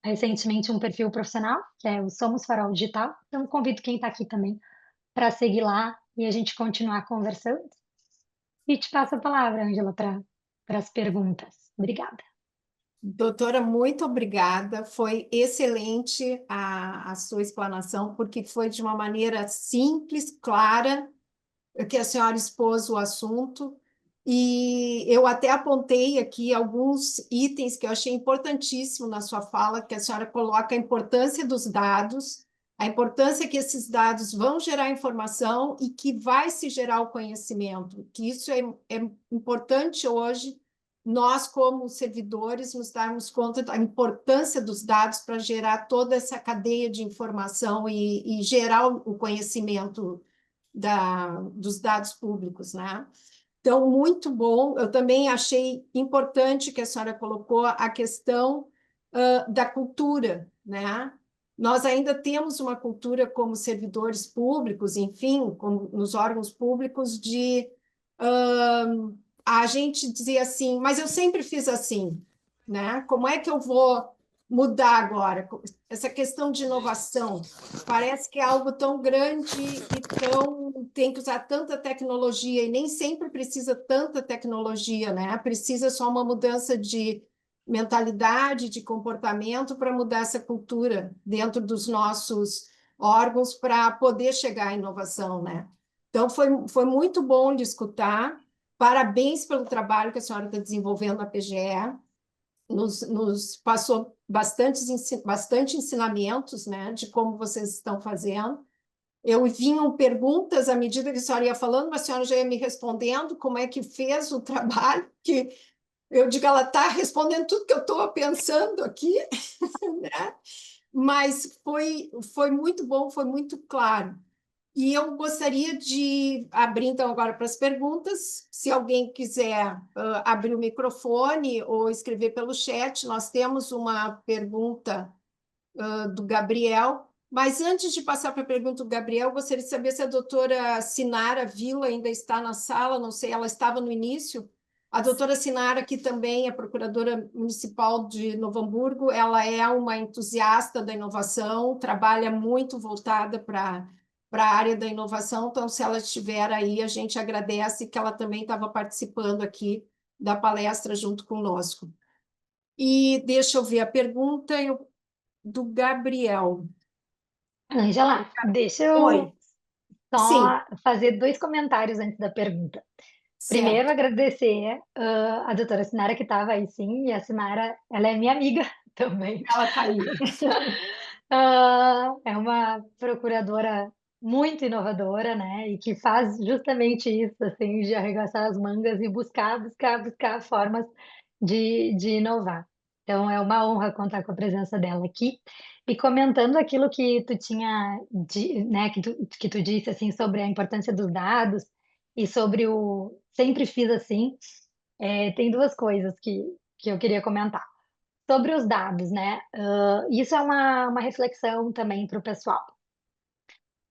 recentemente um perfil profissional, que é o Somos Farol Digital. Então, convido quem está aqui também para seguir lá e a gente continuar conversando. E te passo a palavra, Ângela, para as perguntas. Obrigada. Doutora, muito obrigada. Foi excelente a sua explanação, porque foi de uma maneira simples, clara, que a senhora expôs o assunto. E eu até apontei aqui alguns itens que eu achei importantíssimo na sua fala, que a senhora coloca a importância dos dados, a importância que esses dados vão gerar informação e que vai se gerar o conhecimento, que isso é importante hoje, nós, como servidores, nos darmos conta da importância dos dados para gerar toda essa cadeia de informação e gerar o conhecimento dos dados públicos, né? Então, muito bom. Eu também achei importante que a senhora colocou a questão da cultura, né? Nós ainda temos uma cultura como servidores públicos, enfim, como nos órgãos públicos, de a gente dizer assim, mas eu sempre fiz assim, né? Como é que eu vou mudar agora? Essa questão de inovação parece que é algo tão grande e tem que usar tanta tecnologia e nem sempre precisa tanta tecnologia, né? Precisa só uma mudança de mentalidade, de comportamento para mudar essa cultura dentro dos nossos órgãos para poder chegar à inovação, né? Então, foi muito bom lhe escutar. Parabéns pelo trabalho que a senhora está desenvolvendo na PGE. Nos passou bastante ensinamentos, né, de como vocês estão fazendo. Eu vinham perguntas à medida que a senhora ia falando, mas a senhora já ia me respondendo como é que fez o trabalho, que eu digo, ela está respondendo tudo que eu estou pensando aqui, né? Mas foi muito bom, foi muito claro. E eu gostaria de abrir, então, agora para as perguntas. Se alguém quiser abrir o microfone ou escrever pelo chat, nós temos uma pergunta do Gabriel. Mas antes de passar para a pergunta do Gabriel, eu gostaria de saber se a doutora Sinara Vila ainda está na sala, não sei, ela estava no início. A doutora Sinara, que também é procuradora municipal de Novo Hamburgo, ela é uma entusiasta da inovação, trabalha muito voltada para a área da inovação, então, se ela estiver aí, a gente agradece que ela também estava participando aqui da palestra junto conosco. E deixa eu ver a pergunta do Gabriel. Ângela, deixa Oi, eu sim, só fazer dois comentários antes da pergunta. Primeiro, certo. agradecer a doutora Sinara que estava aí, sim, e a Sinara, ela é minha amiga também. Ela está aí. É uma procuradora muito inovadora, né? E que faz justamente isso, assim, de arregaçar as mangas e buscar formas de inovar. Então, é uma honra contar com a presença dela aqui. E comentando aquilo que tu tinha, né, que tu disse, assim, sobre a importância dos dados e sobre o sempre fiz assim, tem duas coisas que eu queria comentar. Sobre os dados, né? Isso é uma reflexão também para o pessoal.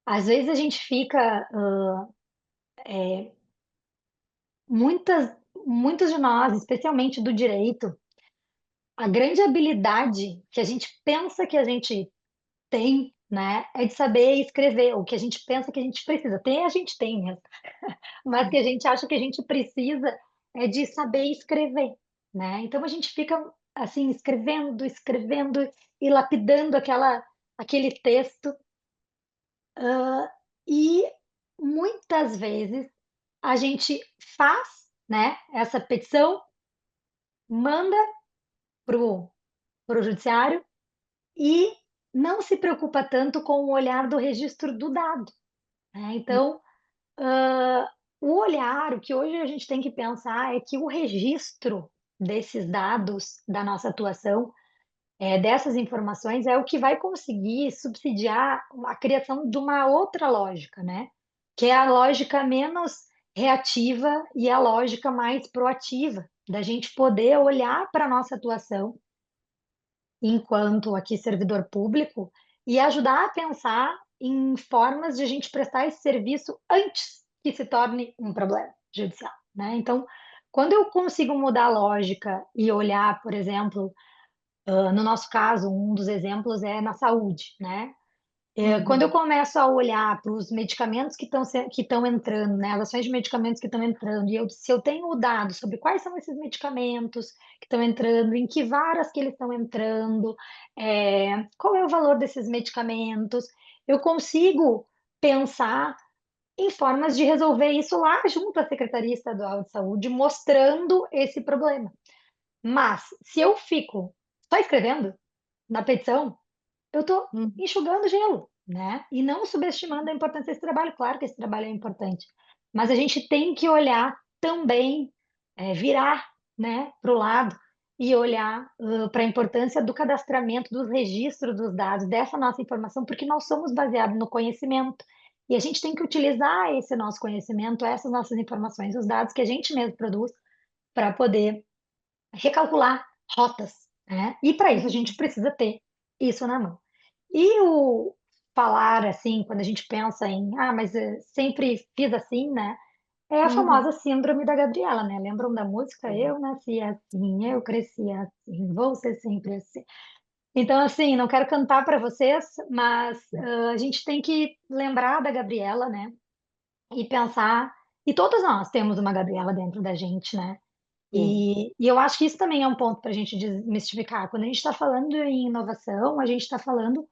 Às vezes a gente fica, muitos de nós, especialmente do direito, a grande habilidade que a gente pensa que a gente tem, né, é de saber escrever, o que a gente pensa que a gente precisa. Tem, a gente tem mesmo, mas que a gente acha que a gente precisa é de saber escrever, né? Então a gente fica assim escrevendo e lapidando aquele texto. E muitas vezes a gente faz, né, essa petição, manda pro judiciário e não se preocupa tanto com o olhar do registro do dado, né? Então, o olhar, o que hoje a gente tem que pensar é que o registro desses dados da nossa atuação, dessas informações, é o que vai conseguir subsidiar a criação de uma outra lógica, né? Que é a lógica menos reativa e a lógica mais proativa, da gente poder olhar para a nossa atuação enquanto aqui servidor público e ajudar a pensar em formas de a gente prestar esse serviço antes que se torne um problema judicial, né? Então, quando eu consigo mudar a lógica e olhar, por exemplo, no nosso caso, um dos exemplos é na saúde, né? Quando eu Uhum. começo a olhar para os medicamentos que estão entrando, né, as ações de medicamentos que estão entrando, se eu tenho o dado sobre quais são esses medicamentos que estão entrando, em que varas que eles estão entrando, qual é o valor desses medicamentos, eu consigo pensar em formas de resolver isso lá junto à Secretaria Estadual de Saúde, mostrando esse problema. Mas se eu fico só escrevendo na petição, eu estou Uhum. enxugando gelo, né? E não subestimando a importância desse trabalho. Claro que esse trabalho é importante, mas a gente tem que olhar também, virar, né, para o lado e olhar para a importância do cadastramento, dos registros dos dados, dessa nossa informação, porque nós somos baseados no conhecimento. E a gente tem que utilizar esse nosso conhecimento, essas nossas informações, os dados que a gente mesmo produz, para poder recalcular rotas, né? E para isso a gente precisa ter isso na mão. E o falar assim, quando a gente pensa em, mas sempre fiz assim, né? É a Uhum. famosa síndrome da Gabriela, né? Lembram da música? Eu nasci assim, eu cresci assim, vou ser sempre assim. Então, assim, não quero cantar para vocês, mas a gente tem que lembrar da Gabriela, né? E pensar, e todos nós temos uma Gabriela dentro da gente, né? Sim. E eu acho que isso também é um ponto para a gente desmistificar. Quando a gente está falando em inovação, a gente está falando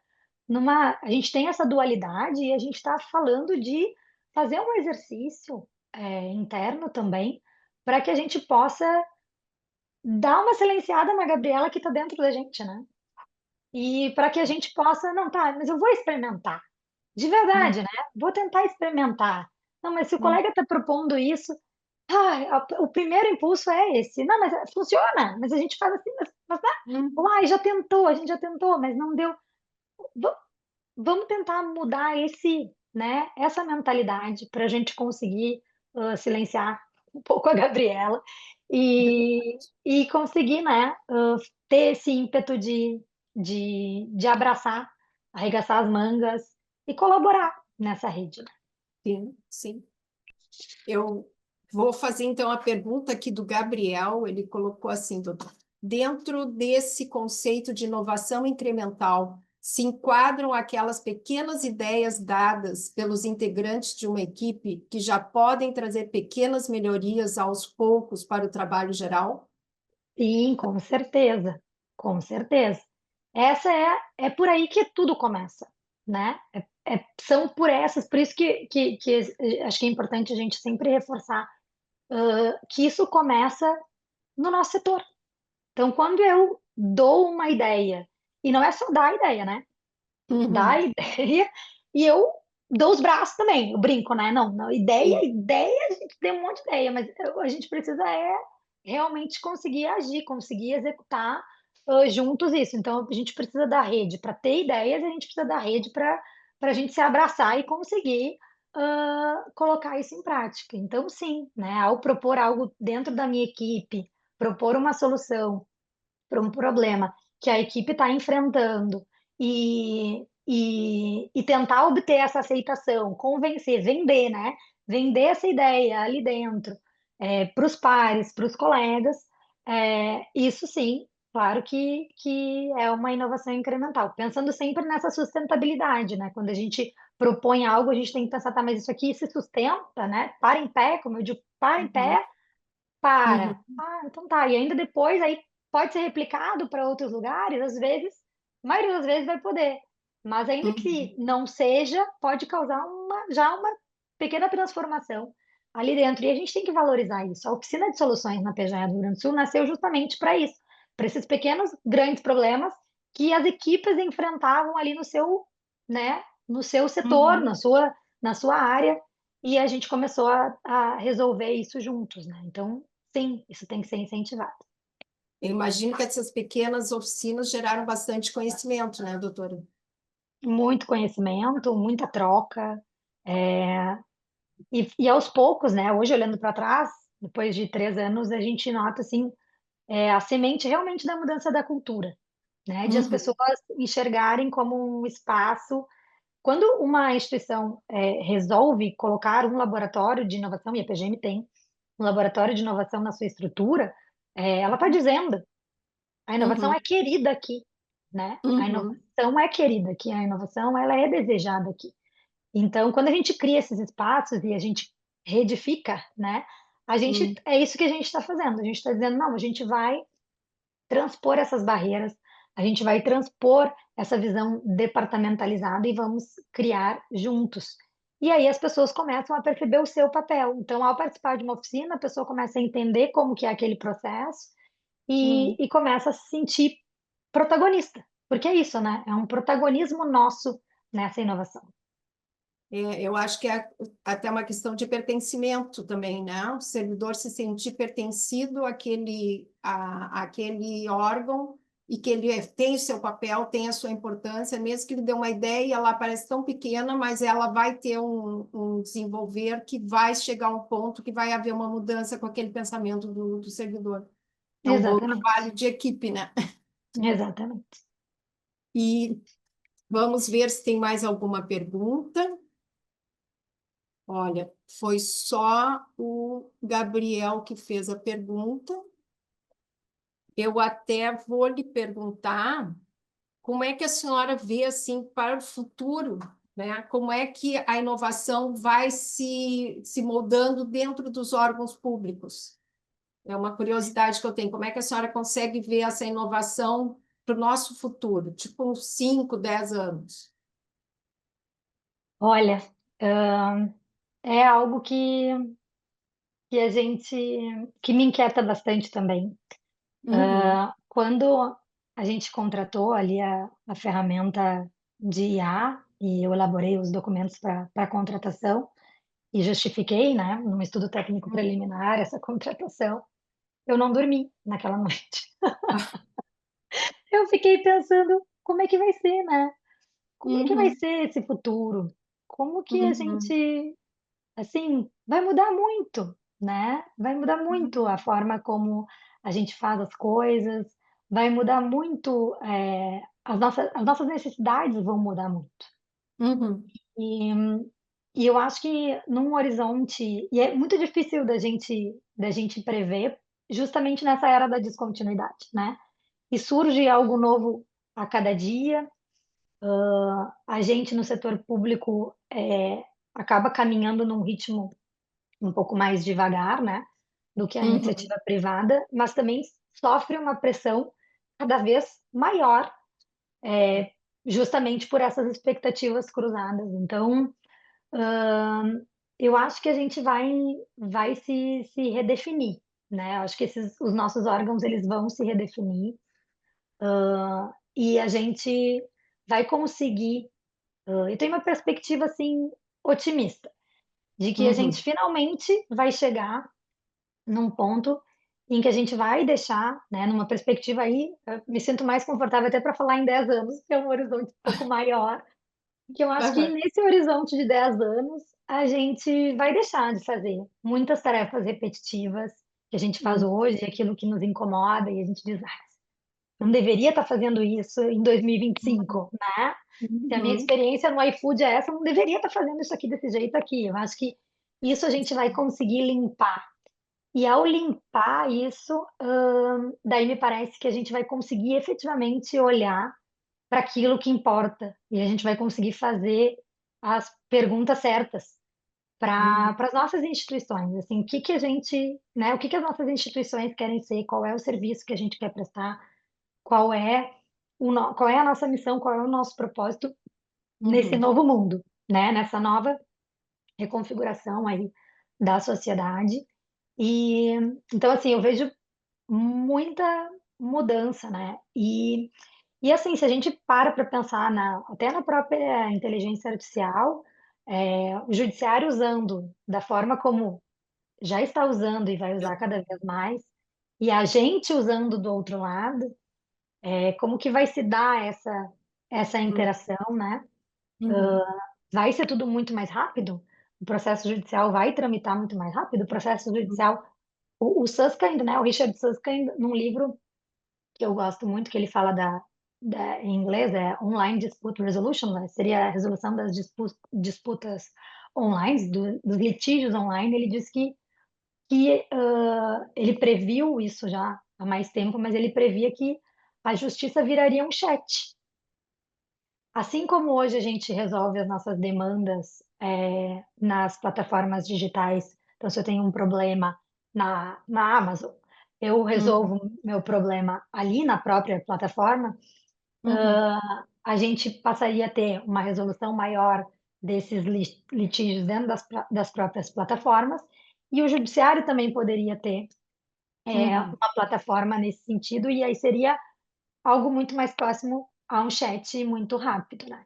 a gente tem essa dualidade e a gente está falando de fazer um exercício interno também para que a gente possa dar uma silenciada na Gabriela que está dentro da gente, né? E para que a gente possa, não, tá, mas eu vou experimentar. De Hum, verdade, né? Vou tentar experimentar. Não, mas se o hum, colega está propondo isso, o primeiro impulso é esse. Não, mas funciona, mas a gente faz assim, mas hum, uai, já tentou, a gente já tentou, mas não deu. Va- Vamos tentar mudar essa mentalidade para a gente conseguir silenciar um pouco a Gabriela e conseguir, ter esse ímpeto de abraçar, arregaçar as mangas e colaborar nessa rede, né? sim, sim. Eu vou fazer então a pergunta aqui do Gabriel. Ele colocou assim, doutor: dentro desse conceito de inovação incremental, se enquadram aquelas pequenas ideias dadas pelos integrantes de uma equipe que já podem trazer pequenas melhorias aos poucos para o trabalho geral? Sim, com certeza, com certeza. Essa é por aí que tudo começa, né? São por isso que acho que é importante a gente sempre reforçar que isso começa no nosso setor. Então, quando eu dou uma ideia, e não é só dar a ideia, né? Dar a Uhum, ideia e eu dou os braços também, eu brinco, né? Não, não, sim. ideia, a gente tem um monte de ideia, mas a gente precisa realmente conseguir agir, conseguir executar juntos isso. Então, a gente precisa da rede para ter ideias, a gente precisa da rede para a gente se abraçar e conseguir colocar isso em prática. Então, sim, né? Ao propor algo dentro da minha equipe, propor uma solução para um problema que a equipe está enfrentando e tentar obter essa aceitação, convencer, vender, né? Vender essa ideia ali dentro para os pares, para os colegas, isso sim, claro que é uma inovação incremental. Pensando sempre nessa sustentabilidade, né? Quando a gente propõe algo, a gente tem que pensar, tá, mas isso aqui se sustenta, né? Para em pé, como eu digo, para em Uhum, pé, para. uhum, Ah, então tá. E ainda depois aí pode ser replicado para outros lugares, às vezes, a maioria das vezes vai poder. Mas ainda uhum, que não seja, pode causar já uma pequena transformação ali dentro. E a gente tem que valorizar isso. A oficina de soluções na PGE do Rio Grande do Sul nasceu justamente para isso, para esses pequenos, grandes problemas que as equipes enfrentavam ali no seu setor, uhum. na sua área, e a gente começou a resolver isso juntos, né? Então, sim, isso tem que ser incentivado. Eu imagino que essas pequenas oficinas geraram bastante conhecimento, né, doutora? Muito conhecimento, muita troca, é, e aos poucos, né? Hoje, olhando para trás, depois de 3 anos, a gente nota, assim, a semente realmente da mudança da cultura, né? De as Uhum, pessoas enxergarem como um espaço. Quando uma instituição resolve colocar um laboratório de inovação, e a PGM tem um laboratório de inovação na sua estrutura, ela está dizendo: a inovação é uhum, querida aqui, né? A uhum, inovação é querida aqui, a inovação ela é desejada aqui. Então, quando a gente cria esses espaços e a gente reedifica, né? uhum. É isso que a gente está fazendo. A gente está dizendo, não, a gente vai transpor essas barreiras, a gente vai transpor essa visão departamentalizada e vamos criar juntos. E aí as pessoas começam a perceber o seu papel. Então, ao participar de uma oficina, a pessoa começa a entender como que é aquele processo Uhum. e começa a se sentir protagonista, porque é isso, né? É um protagonismo nosso nessa inovação. Eu acho que é até uma questão de pertencimento também, né? O servidor se sentir pertencido àquele órgão e que ele tem o seu papel, tem a sua importância, mesmo que ele dê uma ideia, ela parece tão pequena, mas ela vai ter um desenvolver que vai chegar a um ponto que vai haver uma mudança com aquele pensamento do servidor. É um bom Exatamente, trabalho de equipe, né? exatamente. E vamos ver se tem mais alguma pergunta. Olha, foi só o Gabriel que fez a pergunta. Eu até vou lhe perguntar como é que a senhora vê assim para o futuro, né? Como é que a inovação vai se moldando dentro dos órgãos públicos? É uma curiosidade que eu tenho. Como é que a senhora consegue ver essa inovação para o nosso futuro, tipo uns 5, 10 anos? Olha, é algo que a gente que me inquieta bastante também. Uhum, Quando a gente contratou ali a ferramenta de IA, e eu elaborei os documentos para a contratação e justifiquei, né, num estudo técnico preliminar, essa contratação. Eu não dormi naquela noite. Eu fiquei pensando como é que vai ser, né? Como é que vai Uhum, ser esse futuro? Como que a uhum, gente, assim, vai mudar muito, né? Vai mudar muito a forma como a gente faz as coisas, vai mudar muito, as nossas necessidades vão mudar muito. uhum, E, e eu acho que num horizonte, e é muito difícil da gente prever, justamente nessa era da descontinuidade, né? E surge algo novo a cada dia. A gente no setor público acaba caminhando num ritmo um pouco mais devagar, né, do que a uhum, iniciativa privada, mas também sofre uma pressão cada vez maior, justamente por essas expectativas cruzadas. Então, eu acho que a gente vai se redefinir, né? Eu acho que os nossos órgãos eles vão se redefinir, e a gente vai conseguir. Eu tenho uma perspectiva assim otimista de que a gente uhum. finalmente vai chegar num ponto em que a gente vai deixar, né, numa perspectiva aí, eu me sinto mais confortável até para falar em 10 anos, que é um horizonte um pouco maior, que eu acho que Aham, nesse horizonte de 10 anos a gente vai deixar de fazer muitas tarefas repetitivas que a gente faz uhum, hoje, aquilo que nos incomoda e a gente diz, ah, não deveria estar fazendo isso em 2025, né? Se a minha uhum, experiência no iFood é essa, eu não deveria estar fazendo isso aqui desse jeito aqui. Eu acho que isso a gente vai conseguir limpar. E ao limpar isso, daí me parece que a gente vai conseguir efetivamente olhar para aquilo que importa. E a gente vai conseguir fazer as perguntas certas uhum, para as nossas instituições. Assim, o que que a gente, né, o que que as nossas instituições querem ser, qual é o serviço que a gente quer prestar, qual é a nossa missão, qual é o nosso propósito nesse uhum, novo mundo, né? Nessa nova reconfiguração aí da sociedade. E então assim, eu vejo muita mudança, né? E assim, se a gente para pensar até na própria inteligência artificial, o judiciário usando da forma como já está usando e vai usar cada vez mais, e a gente usando do outro lado, como que vai se dar essa uhum, interação, né? uhum, Vai ser tudo muito mais rápido? O processo judicial vai tramitar muito mais rápido? O processo judicial, o Susskind, né? O Richard Susskind, num livro que eu gosto muito, que ele fala em inglês, é Online Dispute Resolution, né? Seria a resolução das disputas online, dos litígios online. Ele diz que ele previu isso já há mais tempo, mas ele previa que a justiça viraria um chat. Assim como hoje a gente resolve as nossas demandas nas plataformas digitais, então se eu tenho um problema na Amazon, eu uhum, resolvo meu problema ali na própria plataforma, uhum, a gente passaria a ter uma resolução maior desses litígios dentro das próprias plataformas, e o judiciário também poderia ter uhum, uma plataforma nesse sentido, e aí seria algo muito mais próximo a um chat muito rápido, né?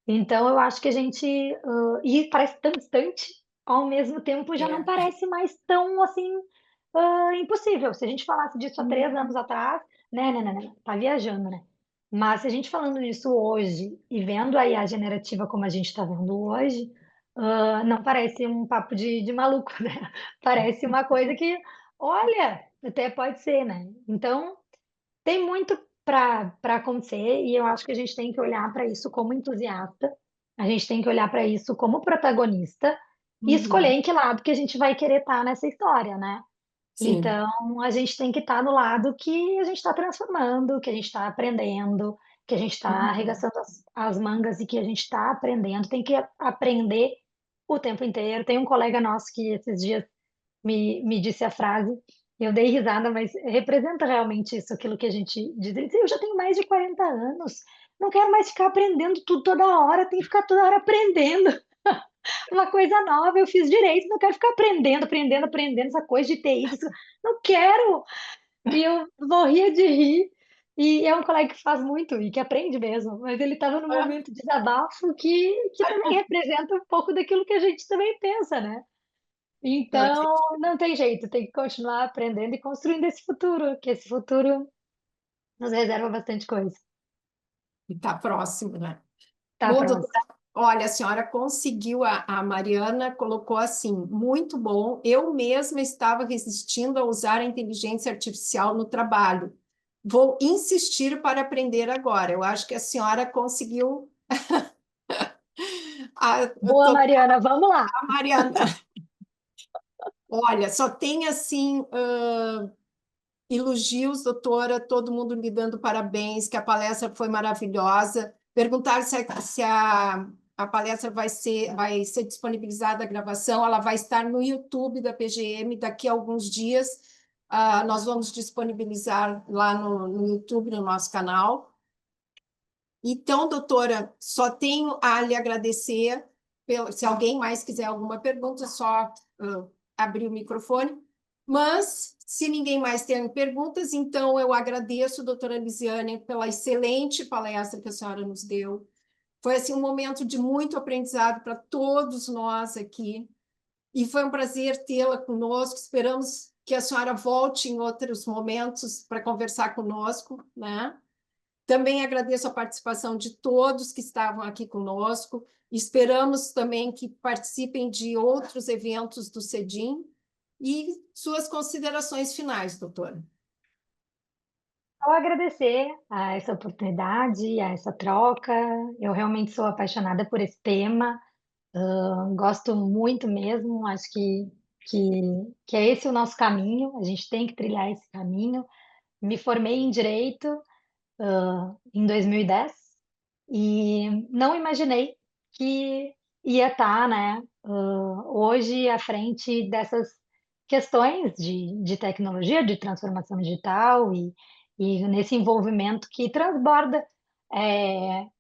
Então, eu acho que a gente. E parece tão distante, ao mesmo tempo já não é, parece mais tão assim impossível. Se a gente falasse disso há 3 anos uhum, atrás, né, tá viajando, né? Mas se a gente falando disso hoje e vendo a IA generativa como a gente está vendo hoje, não parece um papo de maluco, né? Parece uma coisa que, olha, até pode ser, né? Então, tem muito para acontecer e eu acho que a gente tem que olhar para isso como entusiasta, a gente tem que olhar para isso como protagonista e escolher uhum, em que lado que a gente vai querer estar nessa história, né? sim, Então, a gente tem que estar no lado que a gente está transformando, que a gente está aprendendo, que a gente está uhum, arregaçando as mangas e que a gente está aprendendo, tem que aprender o tempo inteiro. Tem um colega nosso que esses dias me disse a frase, e eu dei risada, mas representa realmente isso, aquilo que a gente diz. Ele disse, eu já tenho mais de 40 anos, não quero mais ficar aprendendo tudo toda hora, tem que ficar toda hora aprendendo uma coisa nova. Eu fiz direito, não quero ficar aprendendo essa coisa de TI, não quero. E eu morria de rir, E é um colega que faz muito e que aprende mesmo, mas ele estava num Ah, momento de desabafo que também representa um pouco daquilo que a gente também pensa, né. ah, Então, não tem jeito, tem que continuar aprendendo e construindo esse futuro, que esse futuro nos reserva bastante coisa. e está próximo, né? Tá Bom, próximo. doutora, olha, a senhora conseguiu, a Mariana colocou assim, muito bom. Eu mesma estava resistindo a usar a inteligência artificial no trabalho. Vou insistir para aprender agora. Eu acho que a senhora conseguiu Boa, tocar Mariana, vamos lá. a Mariana. Olha, só tem assim elogios, doutora, todo mundo lhe dando parabéns, que a palestra foi maravilhosa. Perguntar se a palestra vai ser disponibilizada a gravação, ela vai estar no YouTube da PGM daqui a alguns dias. Nós vamos disponibilizar lá no YouTube, no nosso canal. Então, doutora, só tenho a lhe agradecer. Se alguém mais quiser alguma pergunta, é só abrir o microfone. Mas, se ninguém mais tem perguntas, então eu agradeço, doutora Lisiane, pela excelente palestra que a senhora nos deu. Foi assim, um momento de muito aprendizado para todos nós aqui. E foi um prazer tê-la conosco. Esperamos que a senhora volte em outros momentos para conversar conosco, né? Também agradeço a participação de todos que estavam aqui conosco. Esperamos também que participem de outros eventos do CEDIM. E suas considerações finais, doutora. Só agradecer a essa oportunidade, a essa troca. Eu realmente sou apaixonada por esse tema, gosto muito mesmo, acho que é esse o nosso caminho, a gente tem que trilhar esse caminho. Me formei em direito, em 2010 e não imaginei que ia estar, né, hoje à frente dessas questões de tecnologia, de transformação digital e nesse envolvimento que transborda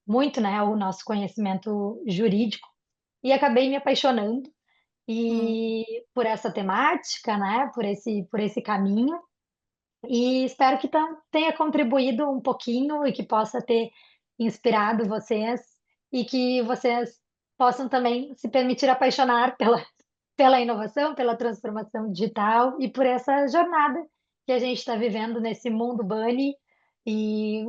muito, né, o nosso conhecimento jurídico. E acabei me apaixonando Hum. por essa temática, né, por esse caminho. E espero que tenha contribuído um pouquinho e que possa ter inspirado vocês e que vocês possam também se permitir apaixonar pela inovação, pela transformação digital e por essa jornada que a gente está vivendo nesse mundo bunny, e,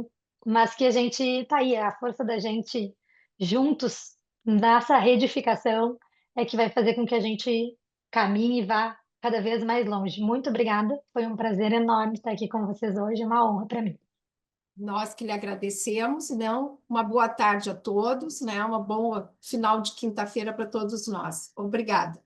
mas que a gente está aí, a força da gente juntos nessa redificação é que vai fazer com que a gente caminhe e vá cada vez mais longe. Muito obrigada, foi um prazer enorme estar aqui com vocês hoje, uma honra para mim. Nós que lhe agradecemos, não? Uma boa tarde a todos, né? Uma boa final de quinta-feira para todos nós. Obrigada.